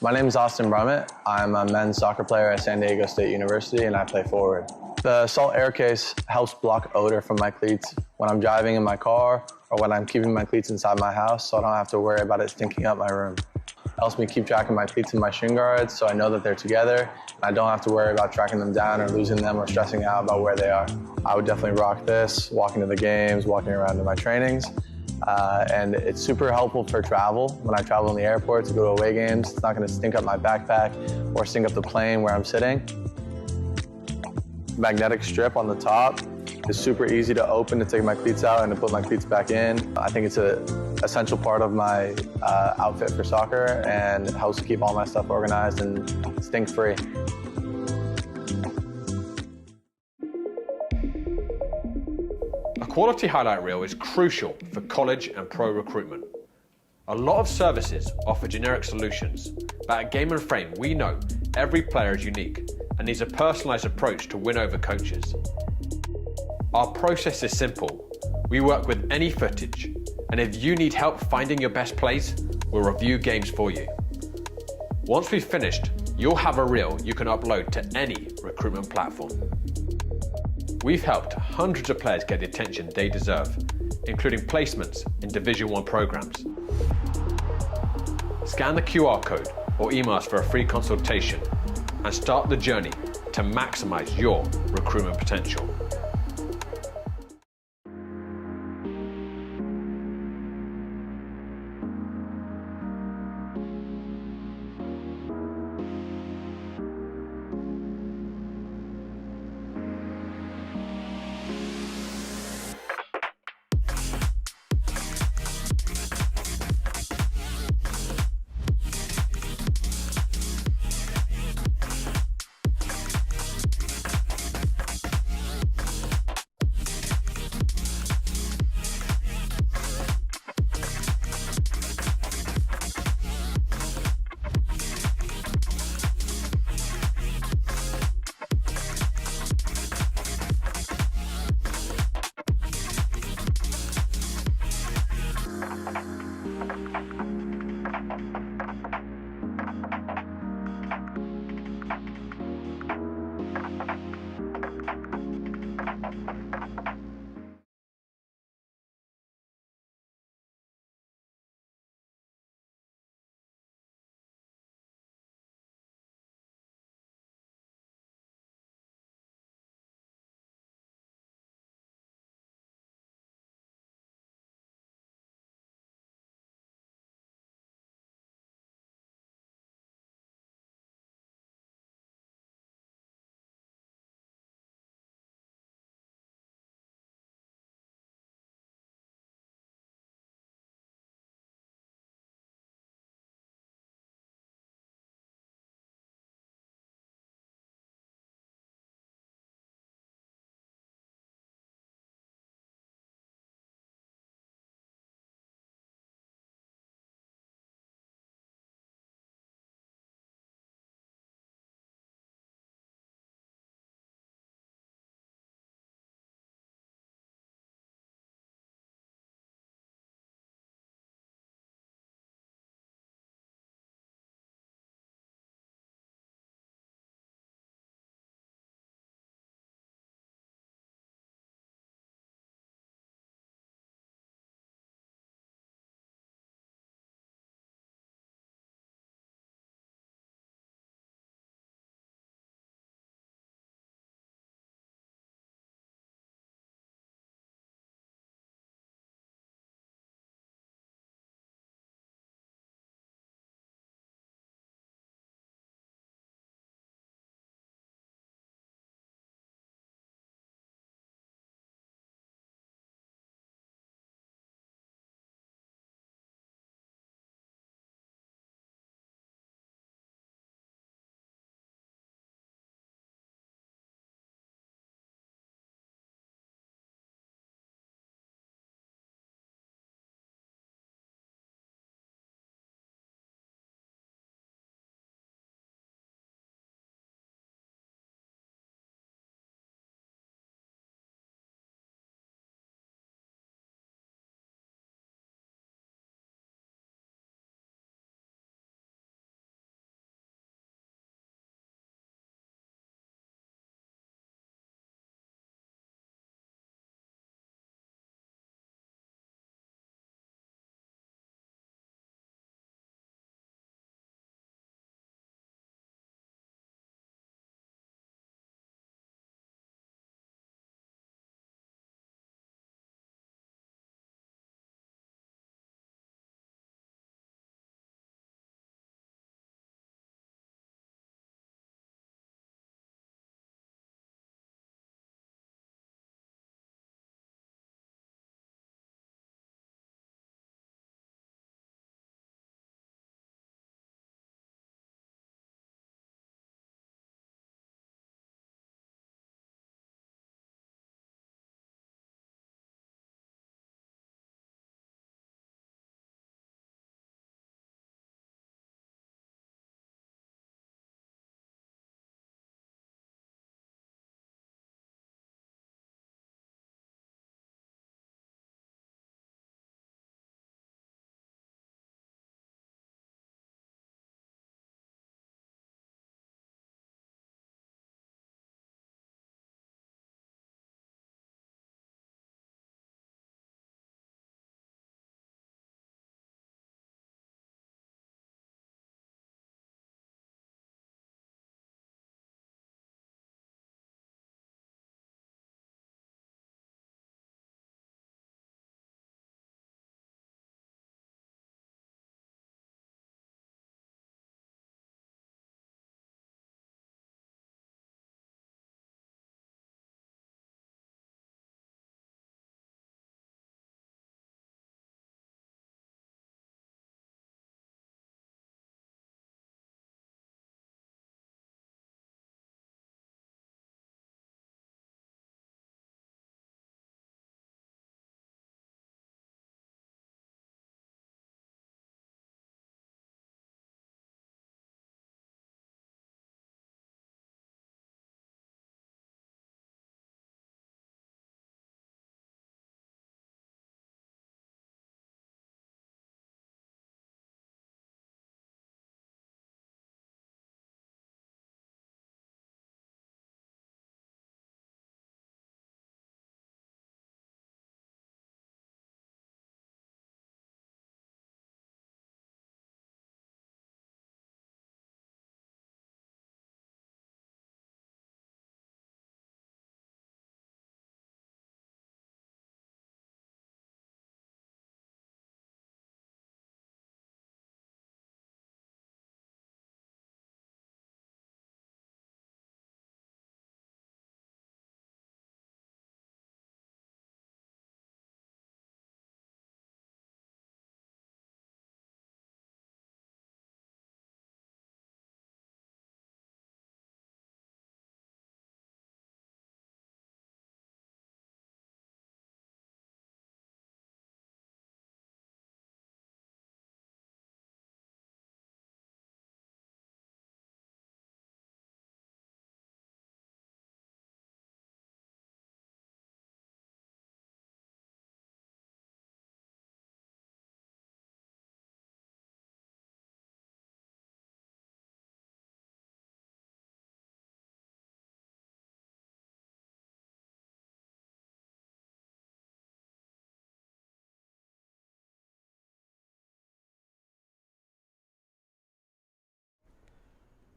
My name is Austin Brummett. I'm a men's soccer player at San Diego State University, and I play forward. The Salt Air Case helps block odor from my cleats when I'm driving in my car or when I'm keeping my cleats inside my house, so I don't have to worry about it stinking up my room. It helps me keep track of my cleats and my shin guards, so I know that they're together, and I don't have to worry about tracking them down or losing them or stressing out about where they are. I would definitely rock this, walking to the games, walking around to my trainings. And it's super helpful for travel. When I travel in the airport to go to away games, it's not going to stink up my backpack or stink up the plane where I'm sitting. Magnetic strip on the top is super easy to open to take my cleats out and to put my cleats back in. I think it's an essential part of my outfit for soccer, and it helps keep all my stuff organized and stink-free. A quality highlight reel is crucial for college and pro recruitment. A lot of services offer generic solutions, but at Game & Frame we know every player is unique and needs a personalised approach to win over coaches. Our process is simple. We work with any footage, and if you need help finding your best plays, we'll review games for you. Once we've finished, you'll have a reel you can upload to any recruitment platform. We've helped hundreds of players get the attention they deserve, including placements in Division 1 programs. Scan the QR code or email us for a free consultation and start the journey to maximize your recruitment potential.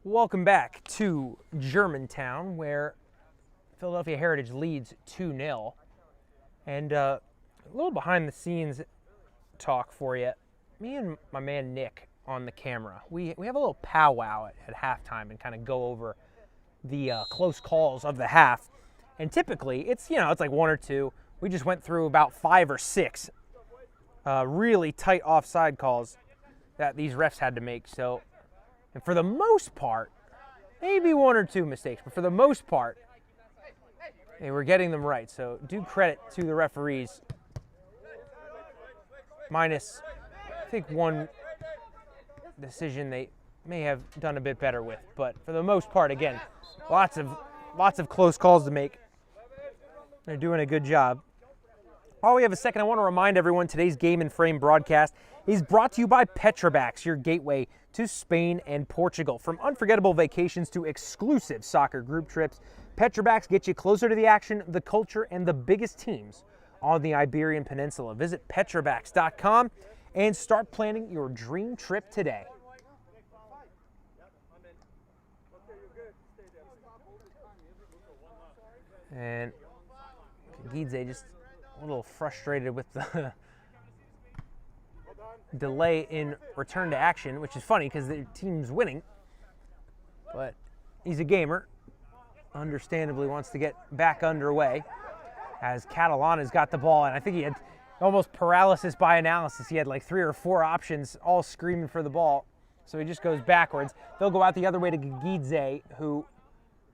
Welcome back to Germantown, where Philadelphia Heritage leads 2-0. And a little behind the scenes talk for you. Me and my man Nick on the camera, we have a little powwow at halftime and kind of go over the close calls of the half. And typically it's like one or two. We just went through about 5 or 6 really tight offside calls that these refs had to make. So, and for the most part, maybe 1 or 2 mistakes, but for the most part, they were getting them right. So do credit to the referees. Minus, I think, 1 decision they may have done a bit better with. But for the most part, again, lots of close calls to make. They're doing a good job. While we have a second, I want to remind everyone today's Game and Frame broadcast is brought to you by Petrobax, your gateway to Spain and Portugal. From unforgettable vacations to exclusive soccer group trips, Petrobax gets you closer to the action, the culture, and the biggest teams on the Iberian Peninsula. Visit petrobax.com and start planning your dream trip today. And Gidze just a little frustrated with the delay in return to action, which is funny because the team's winning. But he's a gamer. Understandably wants to get back underway as Catalana's got the ball, and I think he had almost paralysis by analysis. He had like 3 or 4 options all screaming for the ball. So he just goes backwards. They'll go out the other way to Gidze, who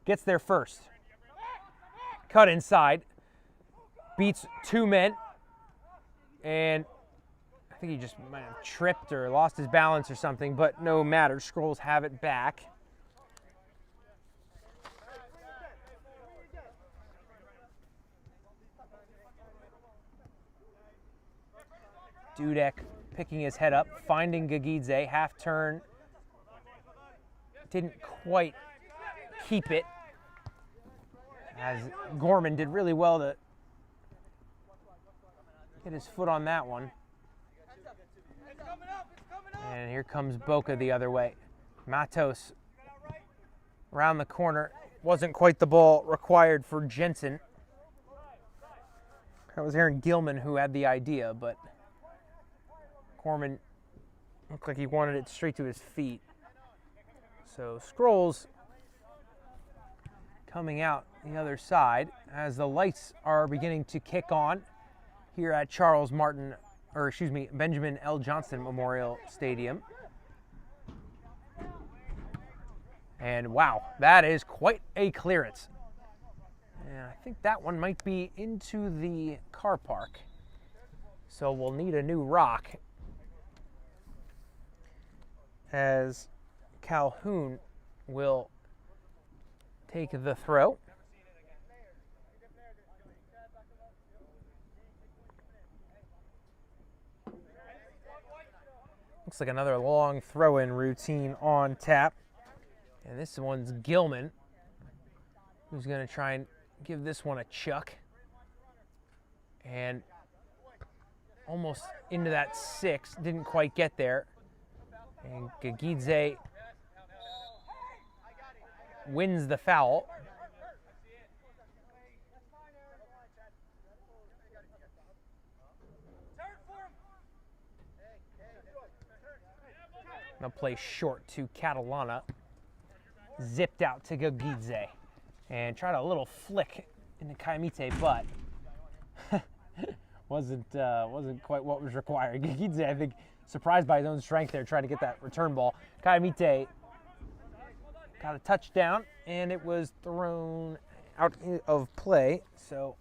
gets there first. Cut inside. Beats 2 men, and I think he just might have tripped or lost his balance or something, but no matter. Scrolls have it back. Dudek picking his head up, finding Gagidze, half turn. Didn't quite keep it, as Gorman did really well to get his foot on that one. And here comes BOCA the other way. Matos around the corner. Wasn't quite the ball required for Jensen. That was Aaron Gilman who had the idea, but Gorman looked like he wanted it straight to his feet. So Scrolls coming out the other side as the lights are beginning to kick on here at Benjamin L. Johnston Memorial Stadium. And wow, that is quite a clearance. And I think that one might be into the car park. So we'll need a new rock as Calhoun will take the throw. Looks like another long throw-in routine on tap. And this one's Gilman, who's going to try and give this one a chuck. And almost into that 6, didn't quite get there. And Gagidze wins the foul. They'll play short to Catalana. Zipped out to Gagidze. And tried a little flick into Kaimite, but wasn't quite what was required. Gagidze, I think, surprised by his own strength there, trying to get that return ball. Kaimite got a touchdown, and it was thrown out of play. So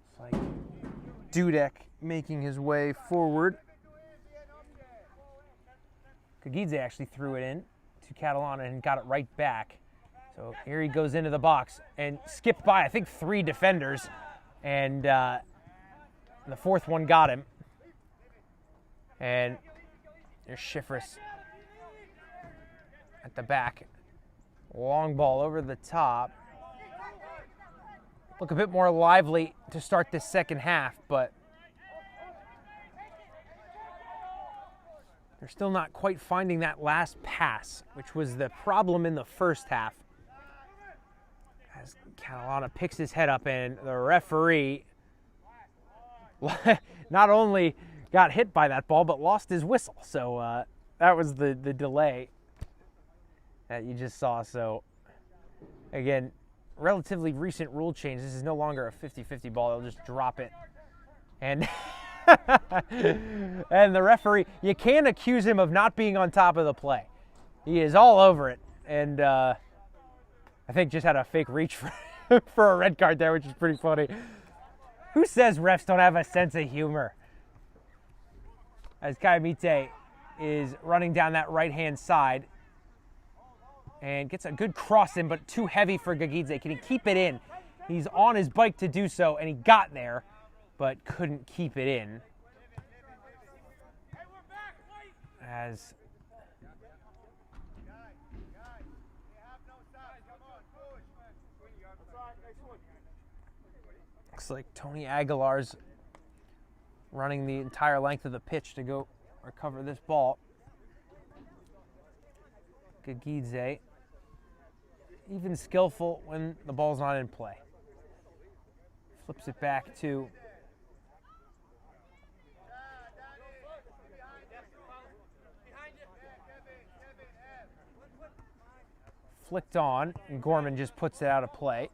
it's like Dudek making his way forward. Gagidze actually threw it in to Catalana and got it right back. So here he goes into the box and skipped by, I think, 3 defenders. And the 4th one got him. And there's Schifris at the back. Long ball over the top. Look a bit more lively to start this second half, but They're still not quite finding that last pass, which was the problem in the first half. As Catalana picks his head up, and the referee not only got hit by that ball, but lost his whistle. So that was the delay that you just saw. So again, relatively recent rule change. This is no longer a 50-50 ball. They'll just drop it. And and the referee, you can't accuse him of not being on top of the play. He is all over it. And I think just had a fake reach for a red card there, which is pretty funny. Who says refs don't have a sense of humor? As Kayamite is running down that right-hand side and gets a good cross in, but too heavy for Gagidze. Can he keep it in? He's on his bike to do so, and he got there, but couldn't keep it in. As looks like Tony Aguilar's running the entire length of the pitch to go recover this ball. Gagidze, even skillful when the ball's not in play. Flips it back to flicked on, and Gorman just puts it out of play.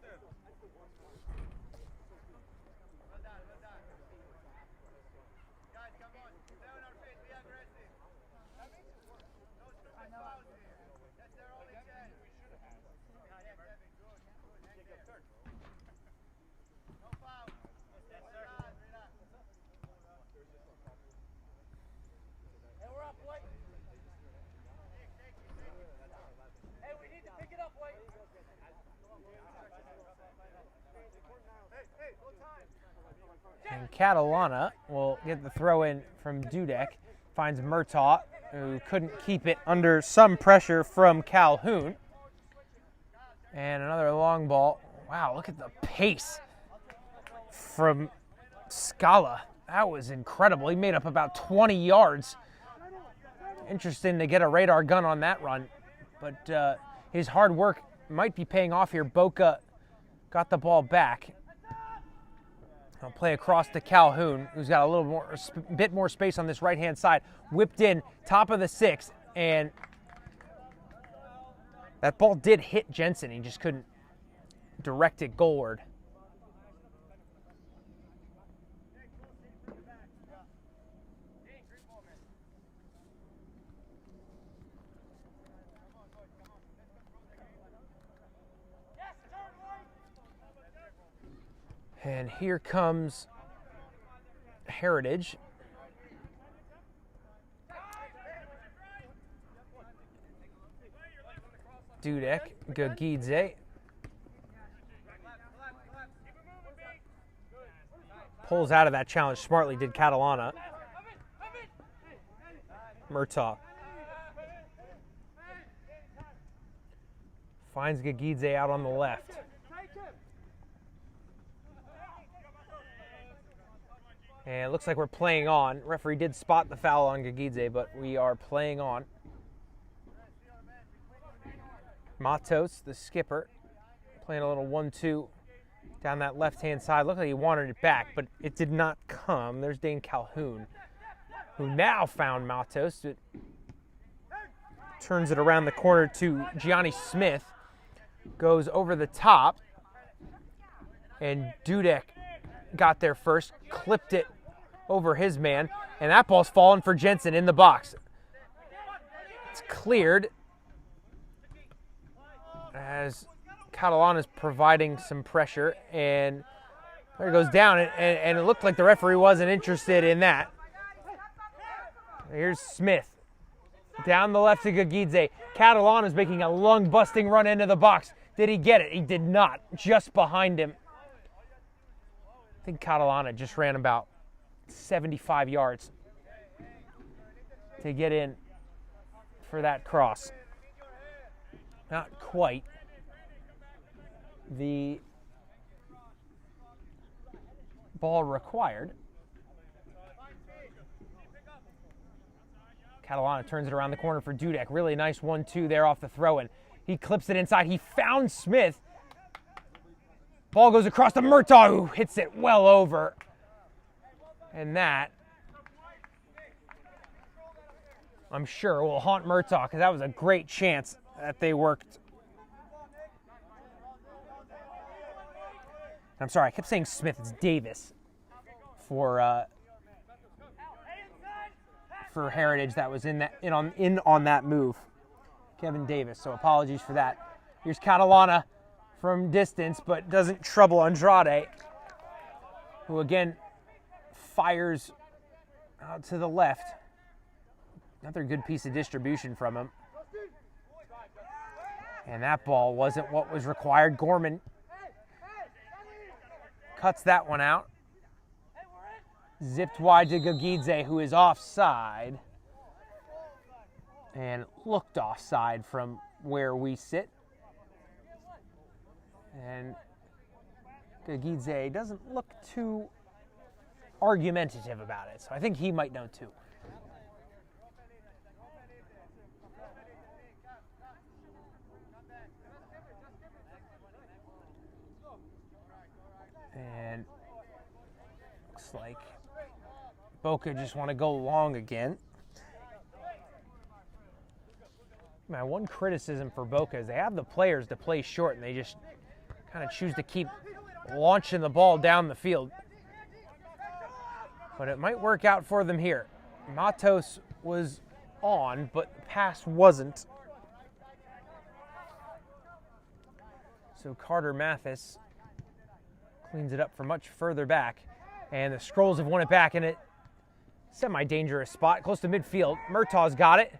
And Catalana will get the throw in from Dudek. Finds Murtaugh, who couldn't keep it under some pressure from Calhoun. And another long ball. Wow, look at the pace from Scala. That was incredible. He made up about 20 yards. Interesting to get a radar gun on that run. But his hard work might be paying off here. BOCA got the ball back. I'll play across to Calhoun, who's got a bit more space on this right-hand side. Whipped in, top of the six, and that ball did hit Jensen. He just couldn't direct it goalward. And here comes Heritage. Dudek, Gagidze. Pulls out of that challenge smartly, did Catalana. Murtaugh. Finds Gagidze out on the left. And it looks like we're playing on. Referee did spot the foul on Gagidze, but we are playing on. Matos, the skipper, playing a little 1-2 down that left-hand side. Looked like he wanted it back, but it did not come. There's Dane Calhoun, who now found Matos. It turns it around the corner to Gianni Smith. Goes over the top. And Dudek got there first, clipped it over his man, and that ball's fallen for Jensen in the box. It's cleared as Catalana's providing some pressure, and there it goes down, and it looked like the referee wasn't interested in that. Here's Smith. Down the left to Gagidze. Catalana's making a lung-busting run into the box. Did he get it? He did not. Just behind him. I think Catalana just ran about 75 yards to get in for that cross. Not quite the ball required. Catalana turns it around the corner for Dudek. Really nice 1-2 there off the throw-in. He clips it inside. He found Smith. Ball goes across to Murtaugh, who hits it well over. And that, I'm sure, will haunt Murtaugh, because that was a great chance that they worked. I'm sorry, I kept saying Smith. It's Davis for Heritage that was in on that move. Kevin Davis, so apologies for that. Here's Catalana from distance, but doesn't trouble Andrade, who again fires out to the left. Another good piece of distribution from him. And that ball wasn't what was required. Gorman cuts that one out. Zipped wide to Gagidze, who is offside. And looked offside from where we sit. And Gagidze doesn't look too argumentative about it, so I think he might know too. And looks like BOCA just want to go long again. My one criticism for BOCA is they have the players to play short, and they just kind of choose to keep launching the ball down the field. But it might work out for them here. Matos was on, but the pass wasn't. So Carter Mathis cleans it up from much further back. And the Scrolls have won it back in a semi-dangerous spot, close to midfield. Murtaugh's got it.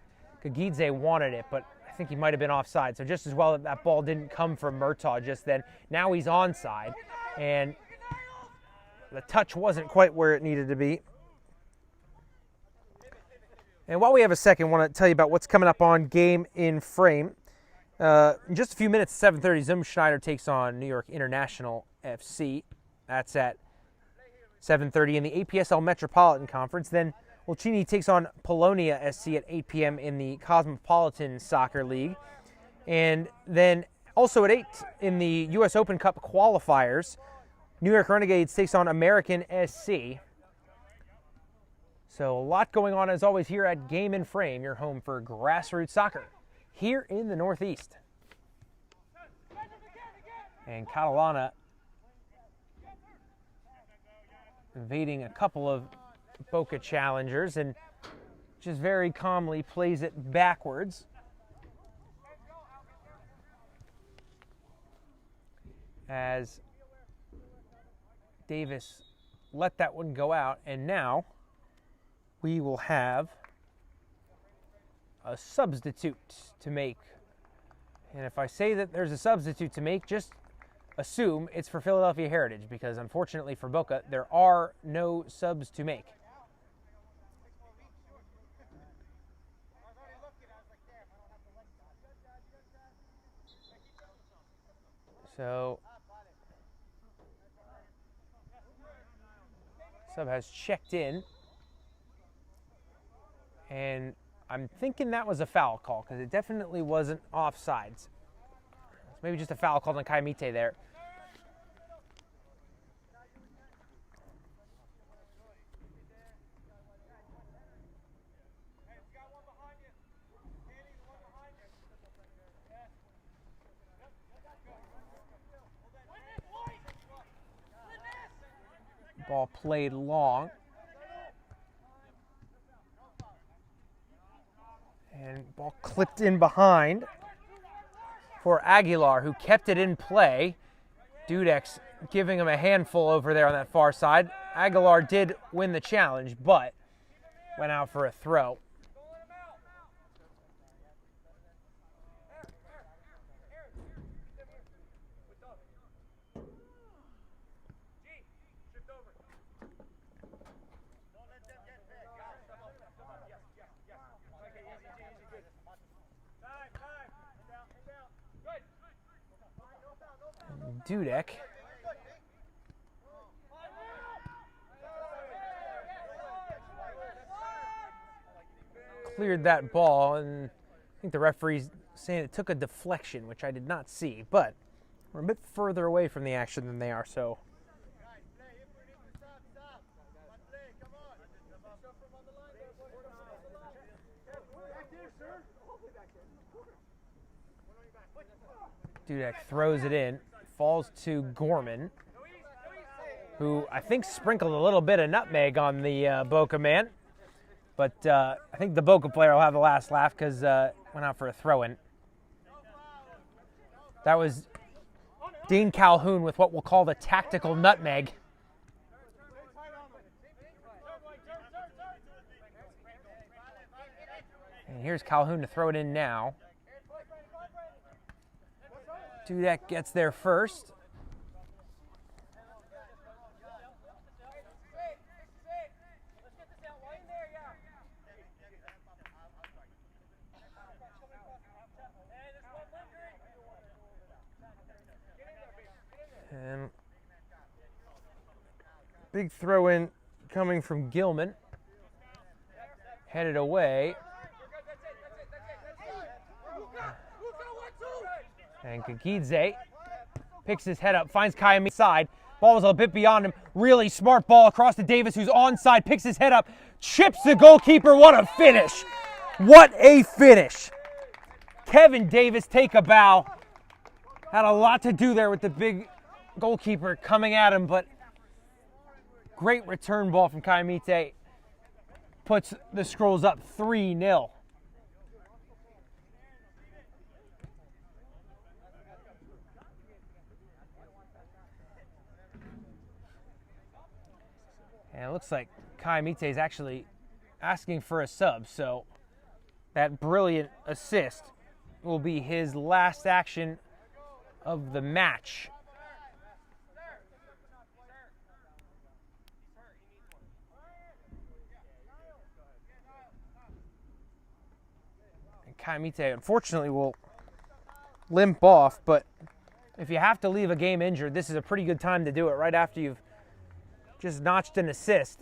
Gagidze wanted it, but I think he might have been offside. So just as well that that ball didn't come from Murtaugh just then. Now he's onside, and the touch wasn't quite where it needed to be. And while we have a second, I want to tell you about what's coming up on Game in Frame. In just a few minutes, 7:30, Zum Schneider takes on New York International FC. That's at 7:30 in the APSL Metropolitan Conference. Then Olcini takes on Polonia SC at 8 p.m. in the Cosmopolitan Soccer League. And then also at 8 in the U.S. Open Cup qualifiers, New York Renegades takes on American SC. So a lot going on as always here at Game in Frame, your home for grassroots soccer here in the Northeast. And Catalana evading a couple of BOCA challengers and just very calmly plays it backwards. As Davis let that one go out, and now we will have a substitute to make. And if I say that there's a substitute to make, just assume it's for Philadelphia Heritage, because unfortunately for BOCA, there are no subs to make. So, sub has checked in, and I'm thinking that was a foul call, because it definitely wasn't offsides. Maybe just a foul called on Kaimite there. Ball played long. And ball clipped in behind for Aguilar, who kept it in play. Dudek's giving him a handful over there on that far side. Aguilar did win the challenge, but went out for a throw. Dudek cleared that ball, and I think the referee's saying it took a deflection, which I did not see, but we're a bit further away from the action than they are, so. Dudek throws it in, falls to Gorman, who I think sprinkled a little bit of nutmeg on the BOCA man. But I think the BOCA player will have the last laugh because went out for a throw-in. That was Dean Calhoun with what we'll call the tactical nutmeg. And here's Calhoun to throw it in now. Dudek gets there first. And big throw in coming from Gilman. Headed away. And Gagidze picks his head up, finds Kayami's side. Ball was a bit beyond him. Really smart ball across to Davis, who's onside, picks his head up, chips the goalkeeper. What a finish. What a finish. Kevin Davis, take a bow. Had a lot to do there with the big goalkeeper coming at him, but great return ball from Kayamite. Puts the Skrulls up 3-0. And it looks like Kayamite is actually asking for a sub, so that brilliant assist will be his last action of the match. And Kayamite, unfortunately, will limp off, but if you have to leave a game injured, this is a pretty good time to do it right after you've just notched an assist.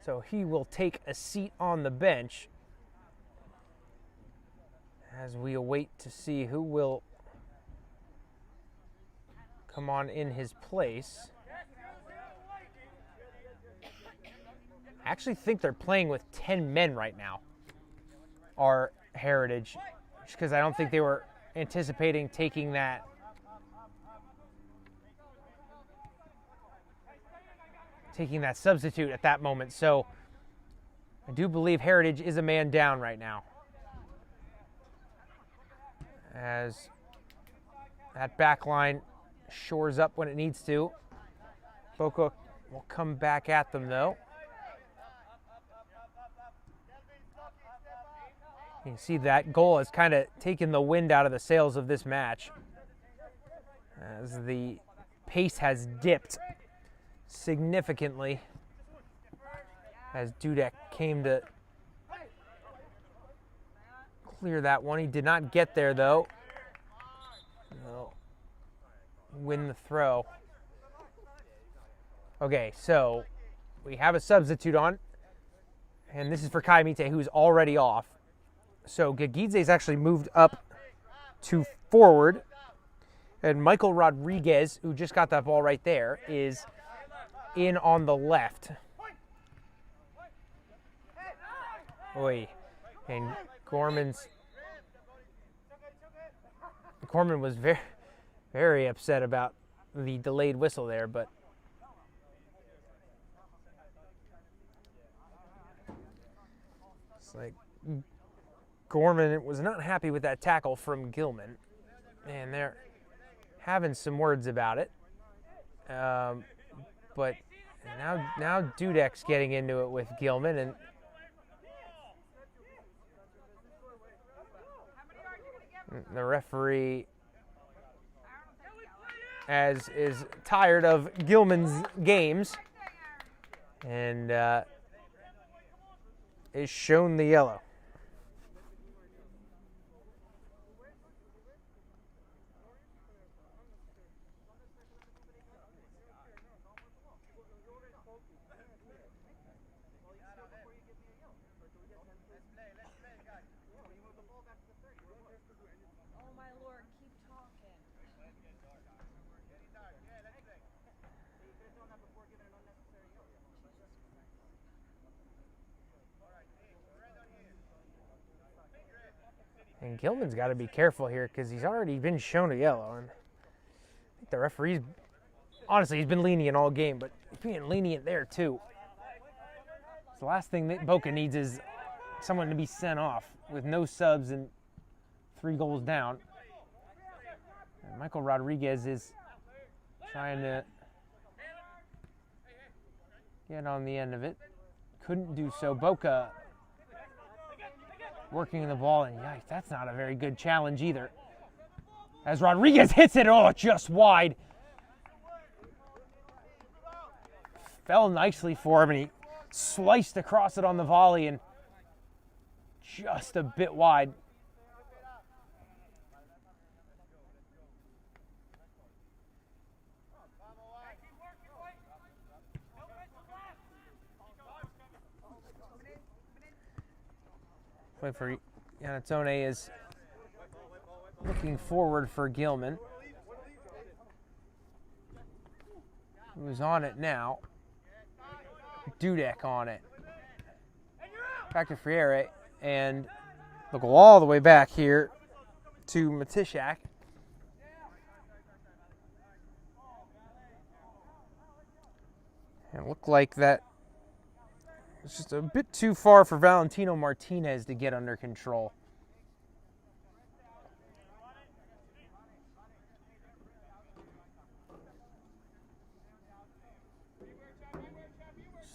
So he will take a seat on the bench as we await to see who will come on in his place. I actually think they're playing with 10 men right now, our Heritage, just because I don't think they were anticipating taking that substitute at that moment. So I do believe Heritage is a man down right now, as that back line shores up when it needs to. BOCA will come back at them though. You can see that goal has kind of taken the wind out of the sails of this match, as the pace has dipped significantly as Dudek came to clear that one. He did not get there though. No. Win the throw. Okay, so we have a substitute on, and this is for Kayamite, who's already off. So Gagidze's actually moved up to forward, and Michael Rodriguez, who just got that ball right there, is in on the left. Oy. And Gorman was very, very upset about the delayed whistle there, but it's like Gorman was not happy with that tackle from Gilman, and they're having some words about it. But now Dudek's getting into it with Gilman, and the referee is tired of Gilman's games and is shown the yellow. Oh my lord, keep talking. And Gilman's got to be careful here because he's already been shown a yellow. And I think the referee's, honestly, he's been lenient all game, but he's being lenient there too. So the last thing that BOCA needs is someone to be sent off with no subs and 3 goals down. And Michael Rodriguez is trying to get on the end of it. Couldn't do so. BOCA working the ball, and yikes, that's not a very good challenge either. As Rodriguez hits it, oh, just wide. Fell nicely for him, and he sliced across it on the volley, and just a bit wide. Wait for Yanatone is looking forward for Gilman, who's on it now. Dudek on it. Back to Freire, and they'll go all the way back here to Matishak. And it looked like that it's just a bit too far for Valentino Martinez to get under control.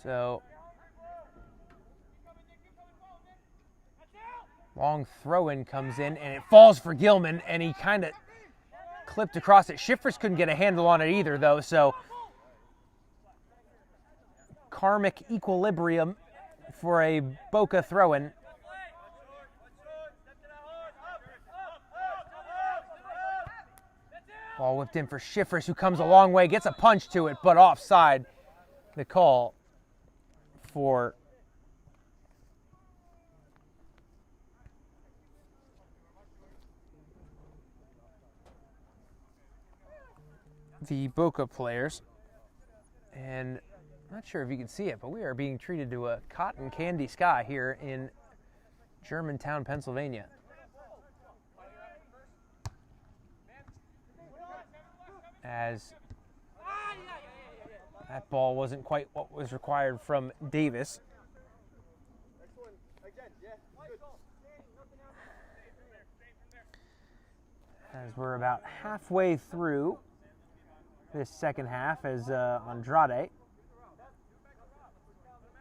So, long throw-in comes in, and it falls for Gilman, and he kind of clipped across it. Schiffers couldn't get a handle on it either, though, so karmic equilibrium for a BOCA throw-in. Ball whipped in for Schiffers, who comes a long way, gets a punch to it, but offside. The call for the BOCA players. And I'm not sure if you can see it, but we are being treated to a cotton candy sky here in Germantown, Pennsylvania. As that ball wasn't quite what was required from Davis. As we're about halfway through this second half, as Andrade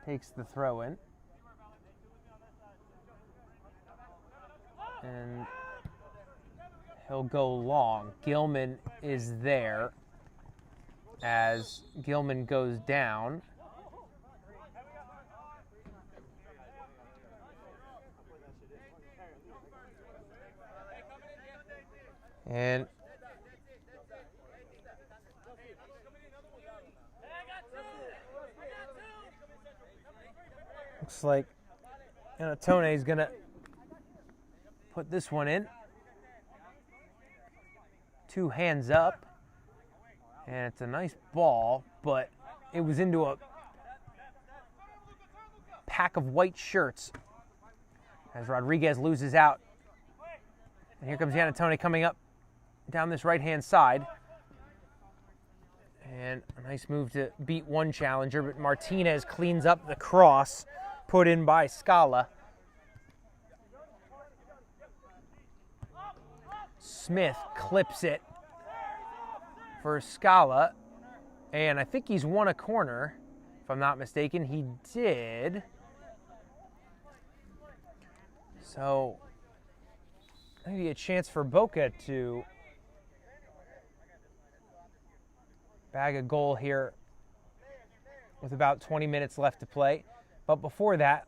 takes the throw in. And he'll go long. Gilman is there as Gilman goes down. And looks like Anatone is going to put this one in. 2 hands up. And it's a nice ball, but it was into a pack of white shirts as Rodriguez loses out. And here comes Yanatone coming up down this right-hand side. And a nice move to beat one challenger, but Martinez cleans up the cross put in by Scala. Smith clips it for Scala, and I think he's won a corner, if I'm not mistaken. He did. So maybe a chance for BOCA to bag a goal here with about 20 minutes left to play. But before that,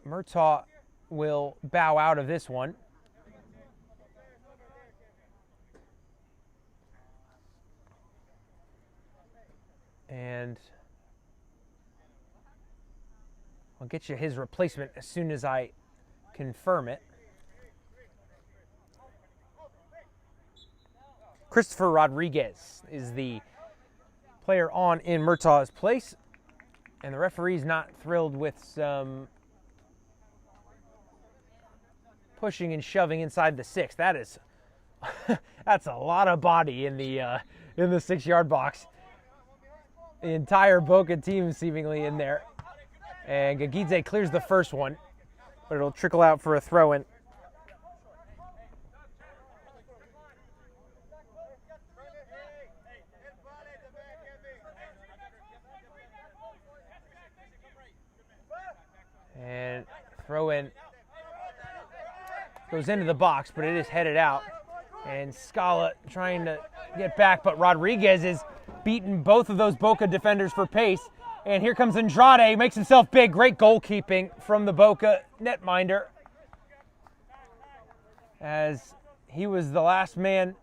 Murtaugh will bow out of this one. And I'll get you his replacement as soon as I confirm it. Christopher Rodriguez is the player on in Murtaugh's place. And the referee's not thrilled with some pushing and shoving inside the 6. That is, that's a lot of body in the 6-yard box. The entire BOCA team seemingly in there. And Gagidze clears the first one, but it'll trickle out for a throw-in. And throw-in goes into the box, but it is headed out. And Scala trying to get back, but Rodriguez is beating both of those BOCA defenders for pace. And here comes Andrade, makes himself big. Great goalkeeping from the BOCA netminder, as he was the last man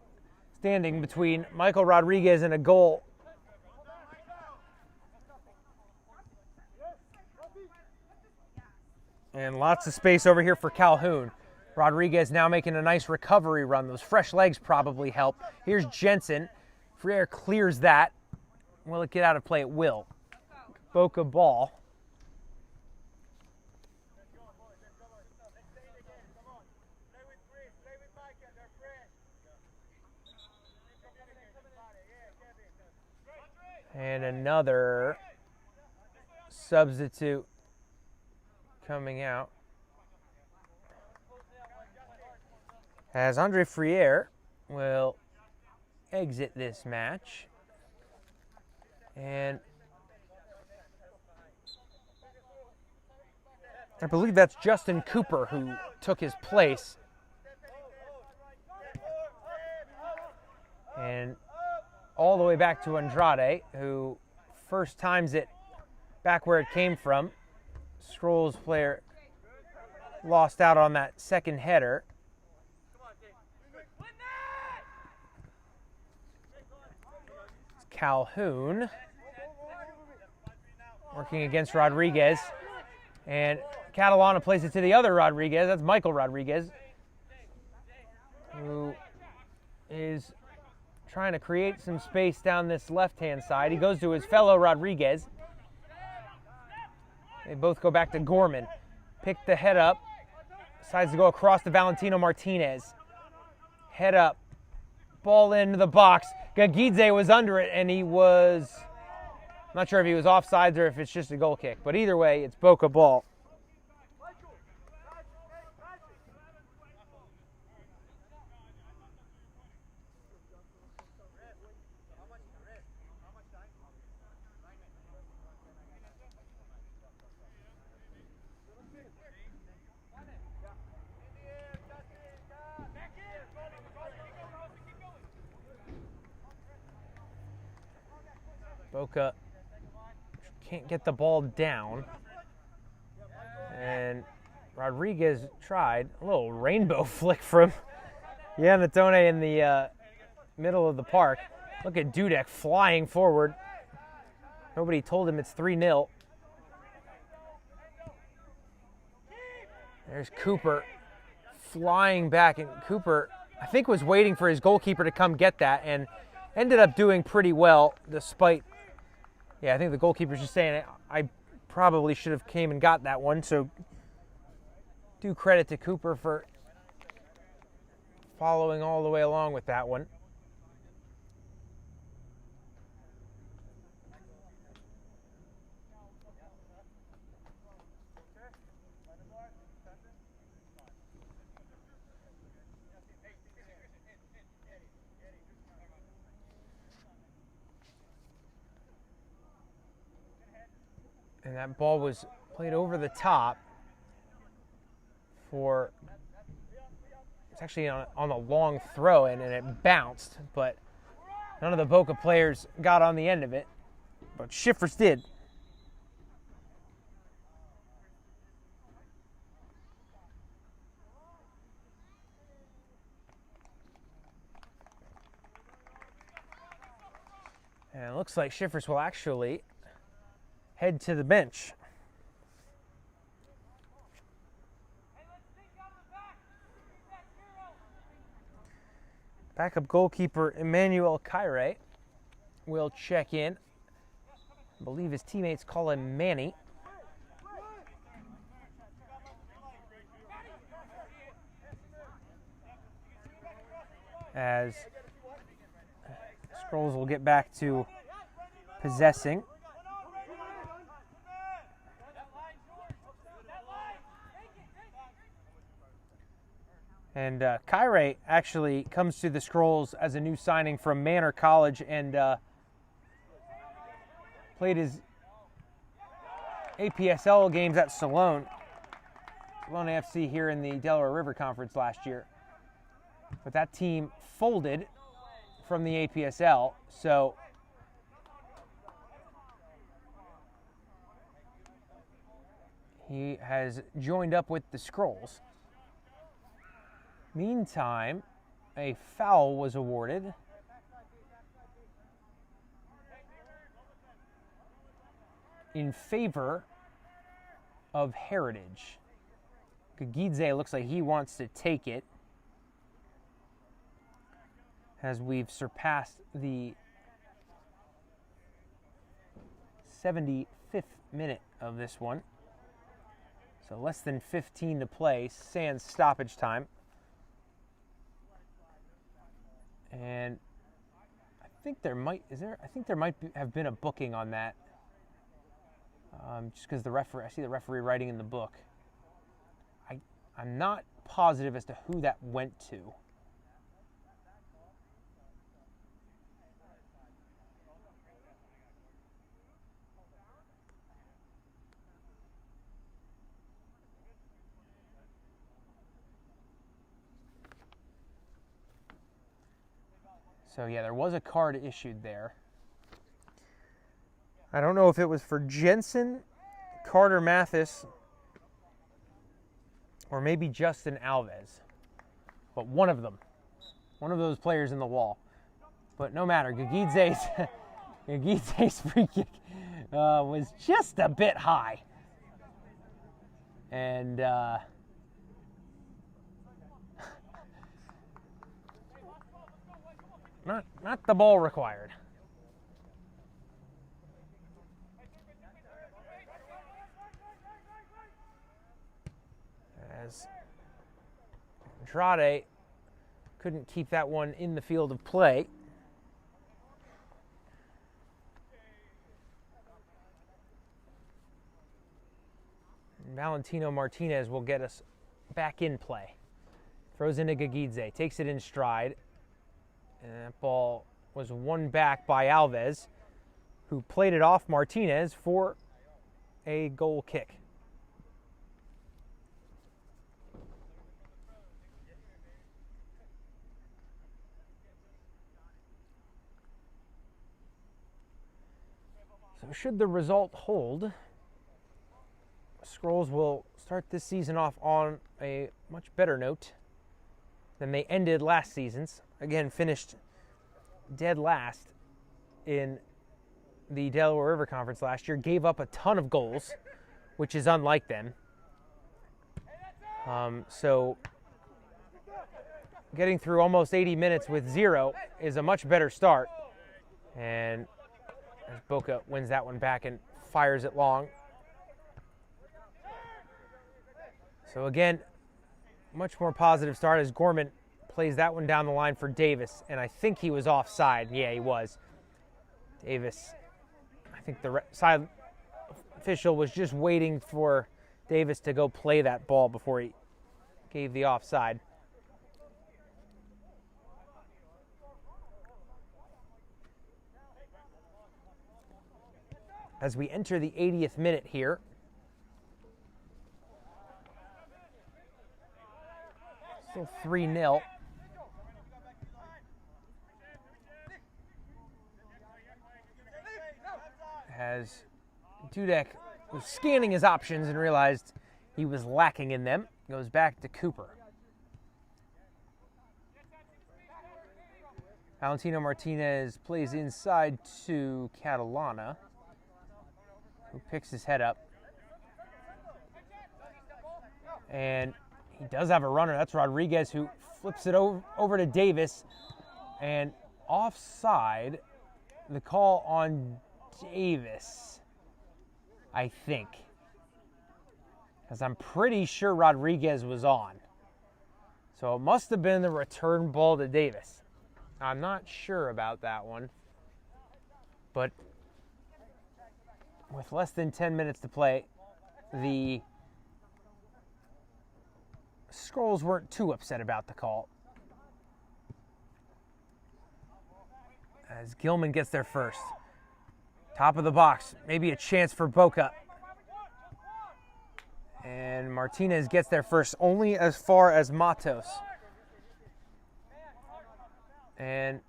standing between Michael Rodriguez and a goal. And lots of space over here for Calhoun. Rodriguez now making a nice recovery run. Those fresh legs probably help. Here's Jensen. Freire clears that. Will it get out of play? It will. BOCA ball. And another substitute coming out, as Andre Freire will exit this match. And I believe that's Justin Cooper who took his place. And all the way back to Andrade, who first times it back where it came from. Scrolls player lost out on that second header. It's Calhoun working against Rodriguez. And Catalana plays it to the other Rodriguez. That's Michael Rodriguez, who is trying to create some space down this left-hand side. He goes to his fellow Rodriguez. They both go back to Gorman. Pick the head up. Decides to go across to Valentino Martinez. Head up. Ball into the box. Gagidze was under it, and he was... I'm not sure if he was offsides or if it's just a goal kick. But either way, it's BOCA ball. BOCA can't get the ball down. And Rodriguez tried a little rainbow flick from Yanatone in the middle of the park. Look at Dudek flying forward. Nobody told him it's 3-0. There's Cooper flying back, and Cooper, I think, was waiting for his goalkeeper to come get that and ended up doing pretty well despite... Yeah, I think the goalkeeper's just saying I probably should have came and got that one. So do credit to Cooper for following all the way along with that one. And that ball was played over the top for, it's actually on a long throw, and it bounced, but none of the BOCA players got on the end of it, but Schiffers did. And it looks like Schiffers will actually head to the bench. Backup goalkeeper Emmanuel Kyrie will check in. I believe his teammates call him Manny. As Scrolls will get back to possessing. And Kyrie actually comes to the Scrolls as a new signing from Manor College and played his APSL games at Salone AFC here in the Delaware River Conference last year. But that team folded from the APSL, so he has joined up with the Scrolls. Meantime, a foul was awarded. In favor of Heritage. Gagidze looks like he wants to take it, as we've surpassed the 75th minute of this one. So less than 15 to play, sans stoppage time. And I think there might have been a booking on that. Just because I see the referee writing in the book. I'm not positive as to who that went to. So yeah, there was a card issued there. I don't know if it was for Jensen, Carter Mathis, or maybe Justin Alves. But one of them. One of those players in the wall. But no matter, Gagidze's free kick was just a bit high. And not the ball required. As Andrade couldn't keep that one in the field of play. And Valentino Martinez will get us back in play. Throws into Gagidze, takes it in stride. And that ball was won back by Alves, who played it off Martinez for a goal kick. So should the result hold, Scrolls will start this season off on a much better note than they ended last season's. Again, finished dead last in the Delaware River Conference last year. Gave up a ton of goals, which is unlike them. So getting through almost 80 minutes with 0 is a much better start. And as BOCA wins that one back and fires it long. So again, much more positive start as Gorman plays that one down the line for Davis, and I think he was offside. Yeah, he was. Davis, I think the side official was just waiting for Davis to go play that ball before he gave the offside. As we enter the 80th minute here, still 3-0. As Dudek was scanning his options and realized he was lacking in them, goes back to Cooper. Valentino Martinez plays inside to Catalana, who picks his head up. And he does have a runner. That's Rodriguez, who flips it over to Davis. And offside, the call on Davis, I think. Because I'm pretty sure Rodriguez was on. So it must have been the return ball to Davis. I'm not sure about that one. But with less than 10 minutes to play, the Skrulls weren't too upset about the call. As Gilman gets there first. Top of the box, maybe a chance for BOCA. And Martinez gets there first, only as far as Matos. And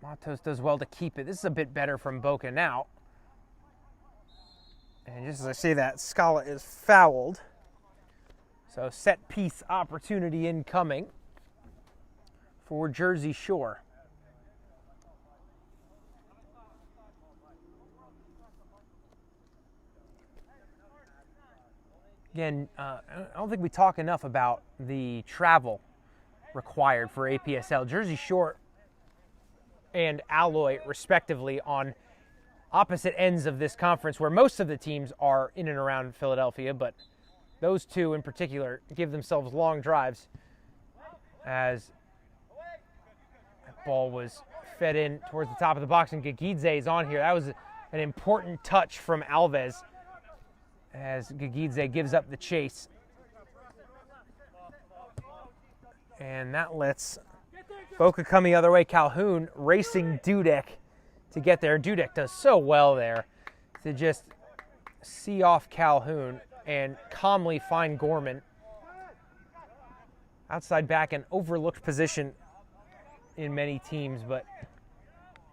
Matos does well to keep it. This is a bit better from BOCA now. And just as I say that, Scala is fouled. So set piece opportunity incoming for Jersey Shore. Again, I don't think we talk enough about the travel required for APSL. Jersey Shore and Alloy, respectively, on opposite ends of this conference, where most of the teams are in and around Philadelphia, but those two in particular give themselves long drives. As that ball was fed in towards the top of the box, and Gagidze is on here. That was an important touch from Alves, as Gagidze gives up the chase. And that lets BOCA come the other way. Calhoun racing Dudek to get there. Dudek does so well there to just see off Calhoun and calmly find Gorman. Outside back, an overlooked position in many teams, but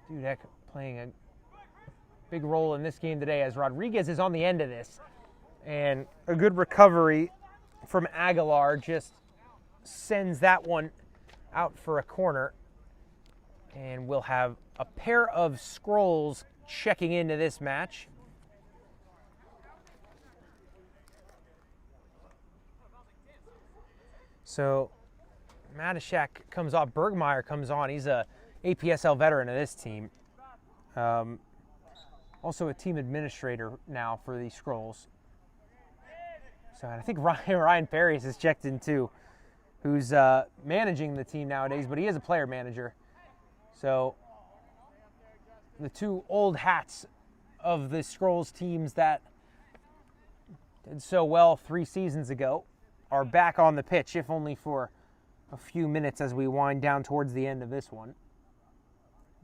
Dudek playing a big role in this game today, as Rodriguez is on the end of this. And a good recovery from Aguilar just sends that one out for a corner. And we'll have a pair of Skrulls checking into this match. So Matashak comes off, Bergmeyer comes on. He's a APSL veteran of this team. Also a team administrator now for the Skrulls. So I think Ryan Paris is checked in too, who's managing the team nowadays, but he is a player manager. So the two old hats of the Skrulls teams that did so well 3 seasons ago are back on the pitch, if only for a few minutes as we wind down towards the end of this one.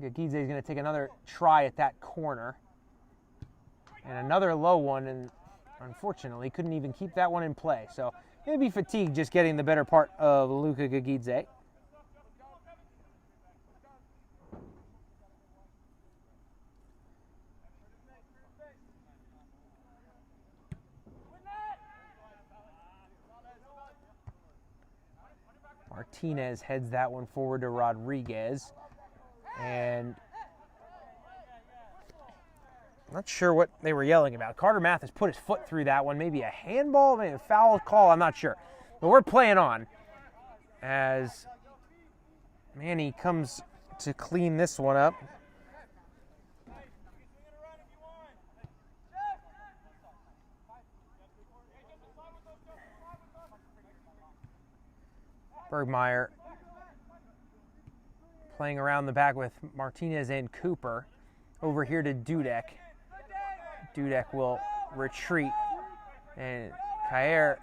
Gagidze is going to take another try at that corner. And another low one, and unfortunately couldn't even keep that one in play. So maybe fatigue just getting the better part of Luka Gagidze. Martinez heads that one forward to Rodriguez. And I'm not sure what they were yelling about. Carter Mathis put his foot through that one. Maybe a handball, maybe a foul call, I'm not sure. But we're playing on as Manny comes to clean this one up. Bergmeyer playing around the back with Martinez and Cooper. Over here to Dudek. Dudek will retreat. And Kair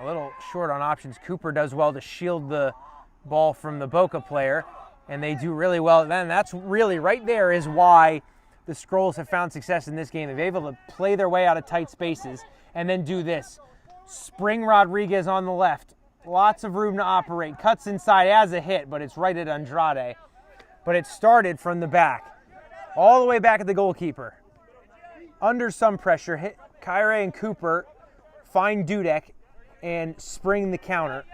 a little short on options. Cooper does well to shield the ball from the BOCA player. And they do really well. Then that's really right there is why the Skrulls have found success in this game. They've been able to play their way out of tight spaces and then do this. Spring Rodriguez on the left. Lots of room to operate. Cuts inside as a hit, but it's right at Andrade. But it started from the back. All the way back at the goalkeeper. Under some pressure, hit Kaire and Cooper find Dudek and spring the counter.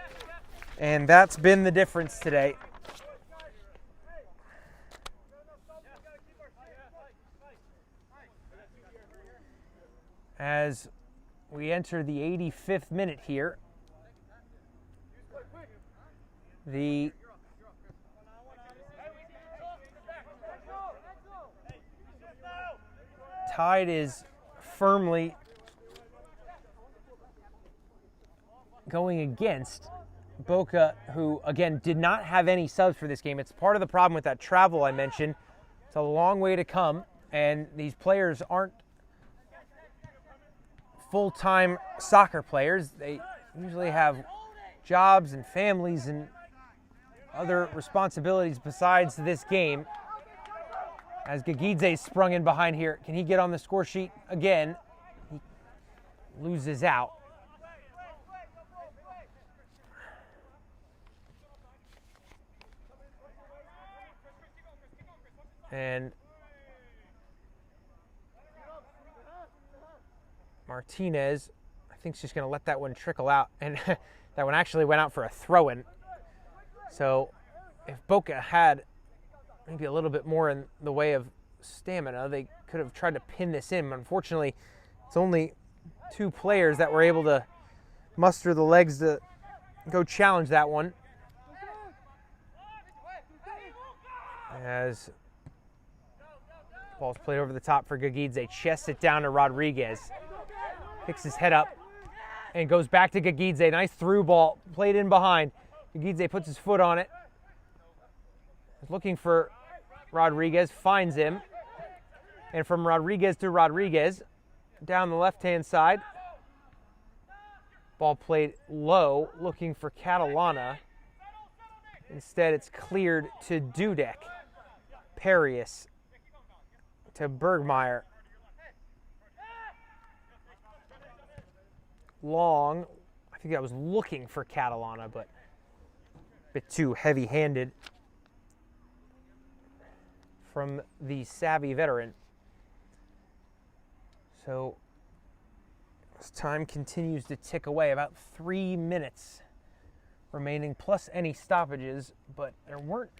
And that's been the difference today. As we enter the 85th minute here, the tide is firmly going against BOCA, who, again, did not have any subs for this game. It's part of the problem with that travel I mentioned. It's a long way to come, and these players aren't full-time soccer players. They usually have jobs and families and other responsibilities besides this game. As Gagidze sprung in behind here, can he get on the score sheet again? He loses out. And Martinez, I think, is just going to let that one trickle out. And that one actually went out for a throw-in. So if BOCA had maybe a little bit more in the way of stamina, they could have tried to pin this in. Unfortunately, it's only two players that were able to muster the legs to go challenge that one. As ball's played over the top for Gagidze, chests it down to Rodriguez. Picks his head up and goes back to Gagidze. Nice through ball, played in behind. Gagidze puts his foot on it. Looking for Rodriguez, finds him. And from Rodriguez to Rodriguez, down the left-hand side. Ball played low, looking for Catalana. Instead, it's cleared to Dudek. Perius to Bergmeyer. Long, I think I was looking for Catalana, but a bit too heavy-handed from the savvy veteran. So as time continues to tick away, about 3 minutes remaining, plus any stoppages, but there weren't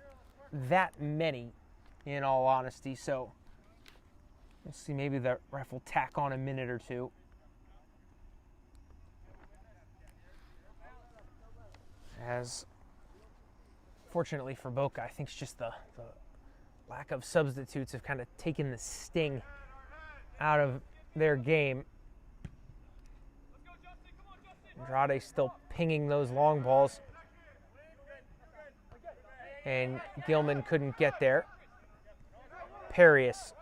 that many, in all honesty, so we'll see. Maybe the ref will tack on a minute or two. As, fortunately for BOCA, I think it's just the lack of substitutes have kind of taken the sting out of their game. Andrade still pinging those long balls. And Gilman couldn't get there. Perius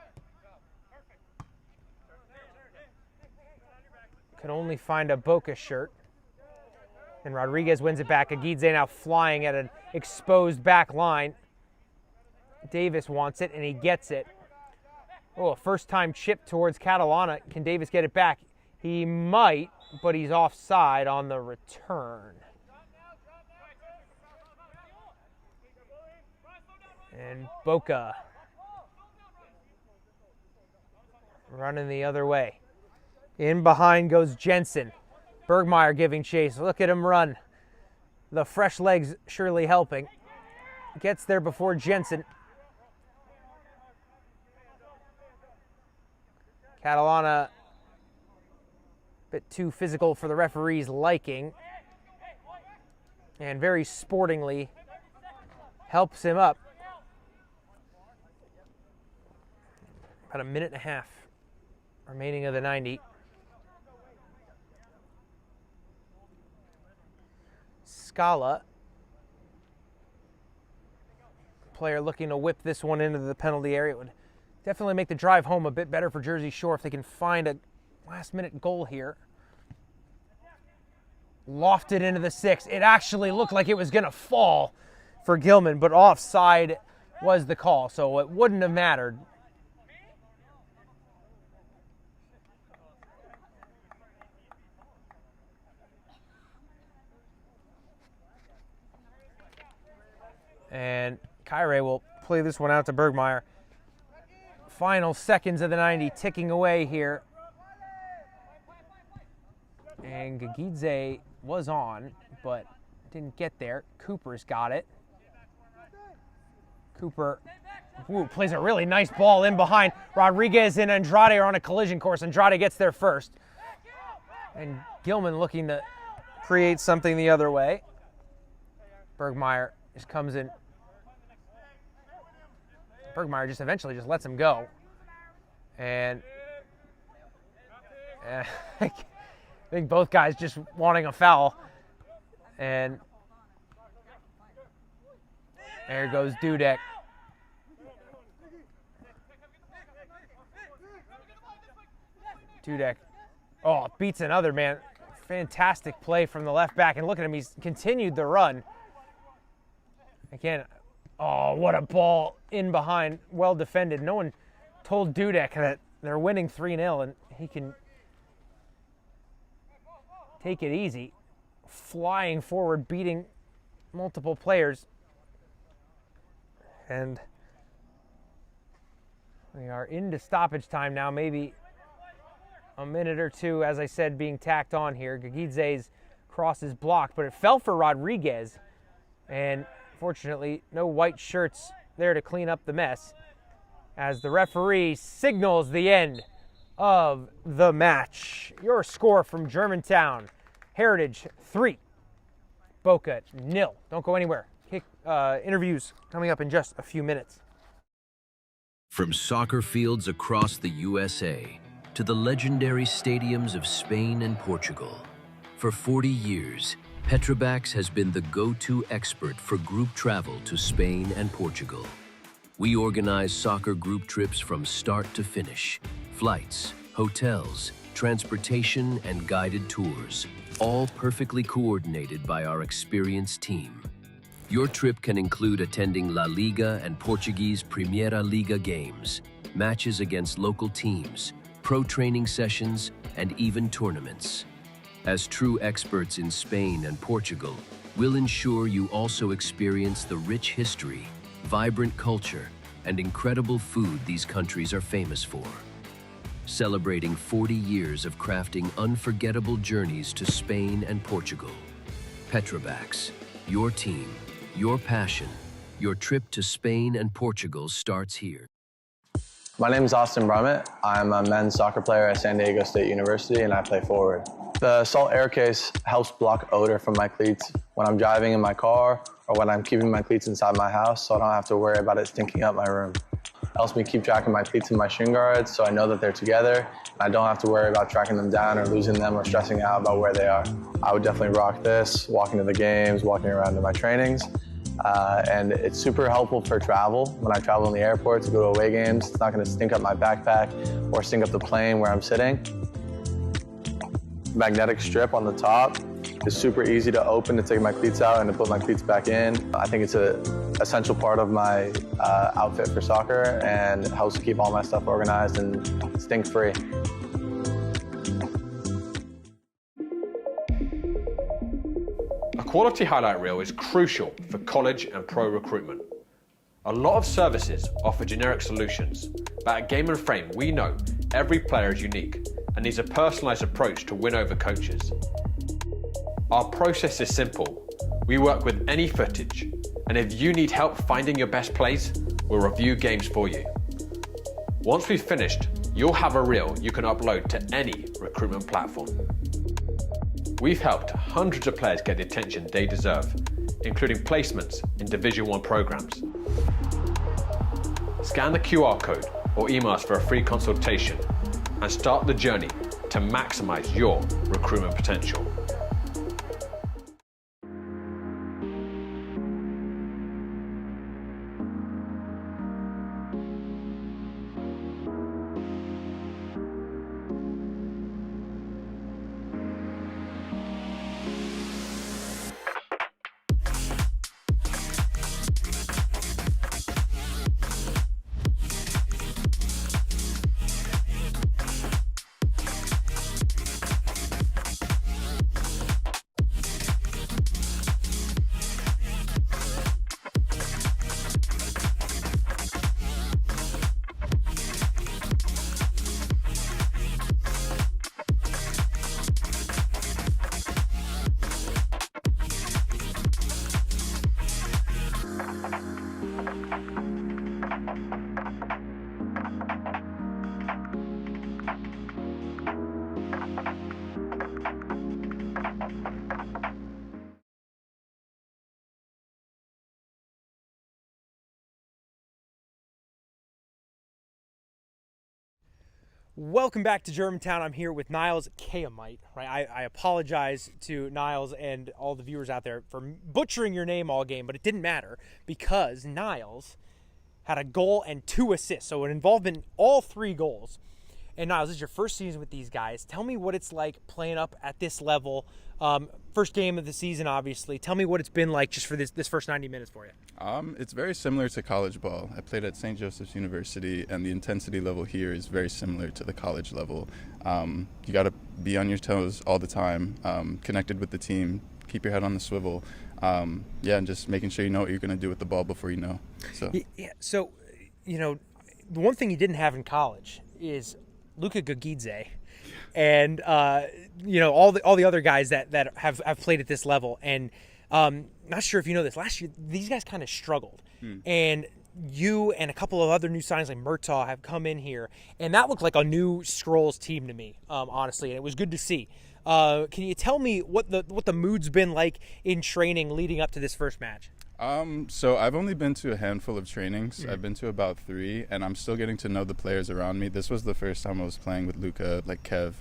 could only find a BOCA shirt. And Rodriguez wins it back. Gagidze now flying at an exposed back line. Davis wants it, and he gets it. Oh, a first-time chip towards Catalana. Can Davis get it back? He might, but he's offside on the return. And BOCA running the other way. In behind goes Jensen. Bergmeyer giving chase. Look at him run. The fresh legs surely helping. Gets there before Jensen. Catalana, a bit too physical for the referee's liking. And very sportingly helps him up. About a minute and a half remaining of the 90. Scala, player looking to whip this one into the penalty area. It would definitely make the drive home a bit better for Jersey Shore if they can find a last-minute goal here. Lofted into the 6. It actually looked like it was going to fall for Gilman, but offside was the call, so it wouldn't have mattered. And Kyrie will play this one out to Bergmeyer. Final seconds of the 90 ticking away here. And Gagidze was on, but didn't get there. Cooper's got it. Cooper plays a really nice ball in behind. Rodriguez and Andrade are on a collision course. Andrade gets there first. And Gilman looking to create something the other way. Bergmeyer just comes in. Bergmeyer just eventually just lets him go. And I think both guys just wanting a foul. And there goes Dudek. Dudek, oh, beats another, man. Fantastic play from the left back. And look at him, he's continued the run. Again, oh, what a ball in behind. Well defended. No one told Dudek that they're winning 3-0 and he can take it easy. Flying forward, beating multiple players. And we are into stoppage time now, maybe a minute or two, as I said, being tacked on here. Gagidze's cross is blocked, but it fell for Rodriguez. And fortunately, no white shirts there to clean up the mess as the referee signals the end of the match. Your score from Germantown: Heritage 3, BOCA 0. Don't go anywhere. Interviews coming up in just a few minutes. From soccer fields across the USA to the legendary stadiums of Spain and Portugal, for 40 years, Petrobax has been the go-to expert for group travel to Spain and Portugal. We organize soccer group trips from start to finish: flights, hotels, transportation, and guided tours, all perfectly coordinated by our experienced team. Your trip can include attending La Liga and Portuguese Primeira Liga games, matches against local teams, pro training sessions, and even tournaments. As true experts in Spain and Portugal, we'll ensure you also experience the rich history, vibrant culture, and incredible food these countries are famous for. Celebrating 40 years of crafting unforgettable journeys to Spain and Portugal. Petrobax, your team, your passion, your trip to Spain and Portugal starts here. My name is Austin Brummett. I'm a men's soccer player at San Diego State University and I play forward. The salt air case helps block odor from my cleats when I'm driving in my car or when I'm keeping my cleats inside my house, so I don't have to worry about it stinking up my room. It helps me keep track of my cleats and my shin guards so I know that they're together and I don't have to worry about tracking them down or losing them or stressing out about where they are. I would definitely rock this, walking to the games, walking around to my trainings. And it's super helpful for travel. When I travel in the airport to go to away games, it's not going to stink up my backpack or stink up the plane where I'm sitting. Magnetic strip on the top is super easy to open to take my cleats out and to put my cleats back in. I think it's an essential part of my outfit for soccer and it helps keep all my stuff organized and stink-free. A quality highlight reel is crucial for college and pro recruitment. A lot of services offer generic solutions, but at Game & Frame we know every player is unique and needs a personalised approach to win over coaches. Our process is simple. We work with any footage, and if you need help finding your best plays, we'll review games for you. Once we've finished, you'll have a reel you can upload to any recruitment platform. We've helped hundreds of players get the attention they deserve, including placements in Division 1 programs. Scan the QR code or email us for a free consultation and start the journey to maximize your recruitment potential. Welcome back to Germantown. I'm here with Niles Kayamite. Right, I apologize to Niles and all the viewers out there for butchering your name all game, but it didn't matter because Niles had a goal and 2 assists, so an involvement in all 3 goals. And Niles, this is your first season with these guys. Tell me what it's like playing up at this level. First game of the season, obviously. Tell me what it's been like just for this first 90 minutes for you. It's very similar to college ball. I played at St. Joseph's University, and the intensity level here is very similar to the college level. You got to be on your toes all the time, connected with the team, keep your head on the swivel. And just making sure you know what you're going to do with the ball before you know. So, the one thing you didn't have in college is Luka Gagidze and all the other guys that have played at this level. And not sure if you know this, last year these guys kind of struggled, and you and a couple of other new signings like Murtaugh have come in here, and that looked like a new Scrolls team to me, honestly, and it was good to see. Can you tell me what the mood's been like in training leading up to this first match? So I've only been to a handful of trainings. I've been to about 3, and I'm still getting to know the players around me. This was the first time I was playing with Luka, like Kev,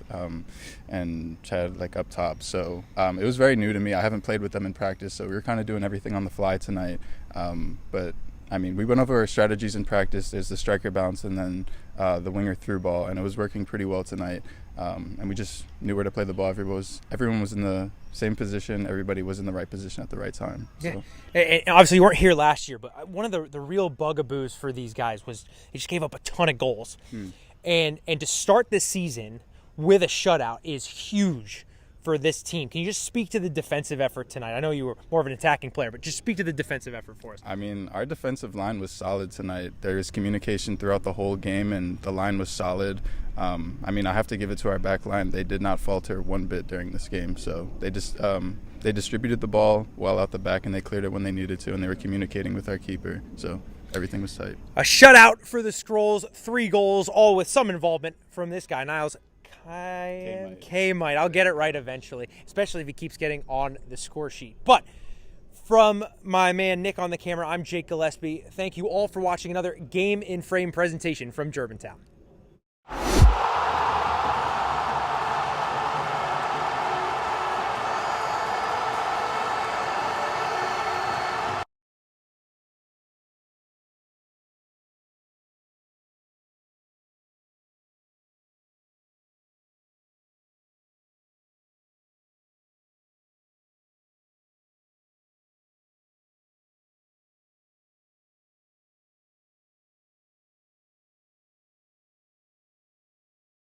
and Chad, like up top. So it was very new to me. I haven't played with them in practice, so we were kind of doing everything on the fly tonight. But I mean, we went over our strategies in practice. There's the striker bounce and then the winger through ball, and it was working pretty well tonight. And we just knew where to play the ball. Everyone was in the same position. Everybody was in the right position at the right time. So. Yeah. And obviously you weren't here last year, but one of the real bugaboos for these guys was they just gave up a ton of goals. And to start this season with a shutout is huge for this team. Can you just speak to the defensive effort tonight? I know you were more of an attacking player, but just speak to the defensive effort for us. I mean, our defensive line was solid tonight. There was communication throughout the whole game, and the line was solid. I have to give it to our back line. They did not falter one bit during this game. So they just they distributed the ball well out the back, and they cleared it when they needed to, and they were communicating with our keeper. So everything was tight. A shutout for the Scrolls, 3 goals, all with some involvement from this guy, Niles Kayamite. I'll get it right eventually, especially if he keeps getting on the score sheet. But from my man Nick on the camera, I'm Jake Gillespie. Thank you all for watching another Game in Frame presentation from Germantown.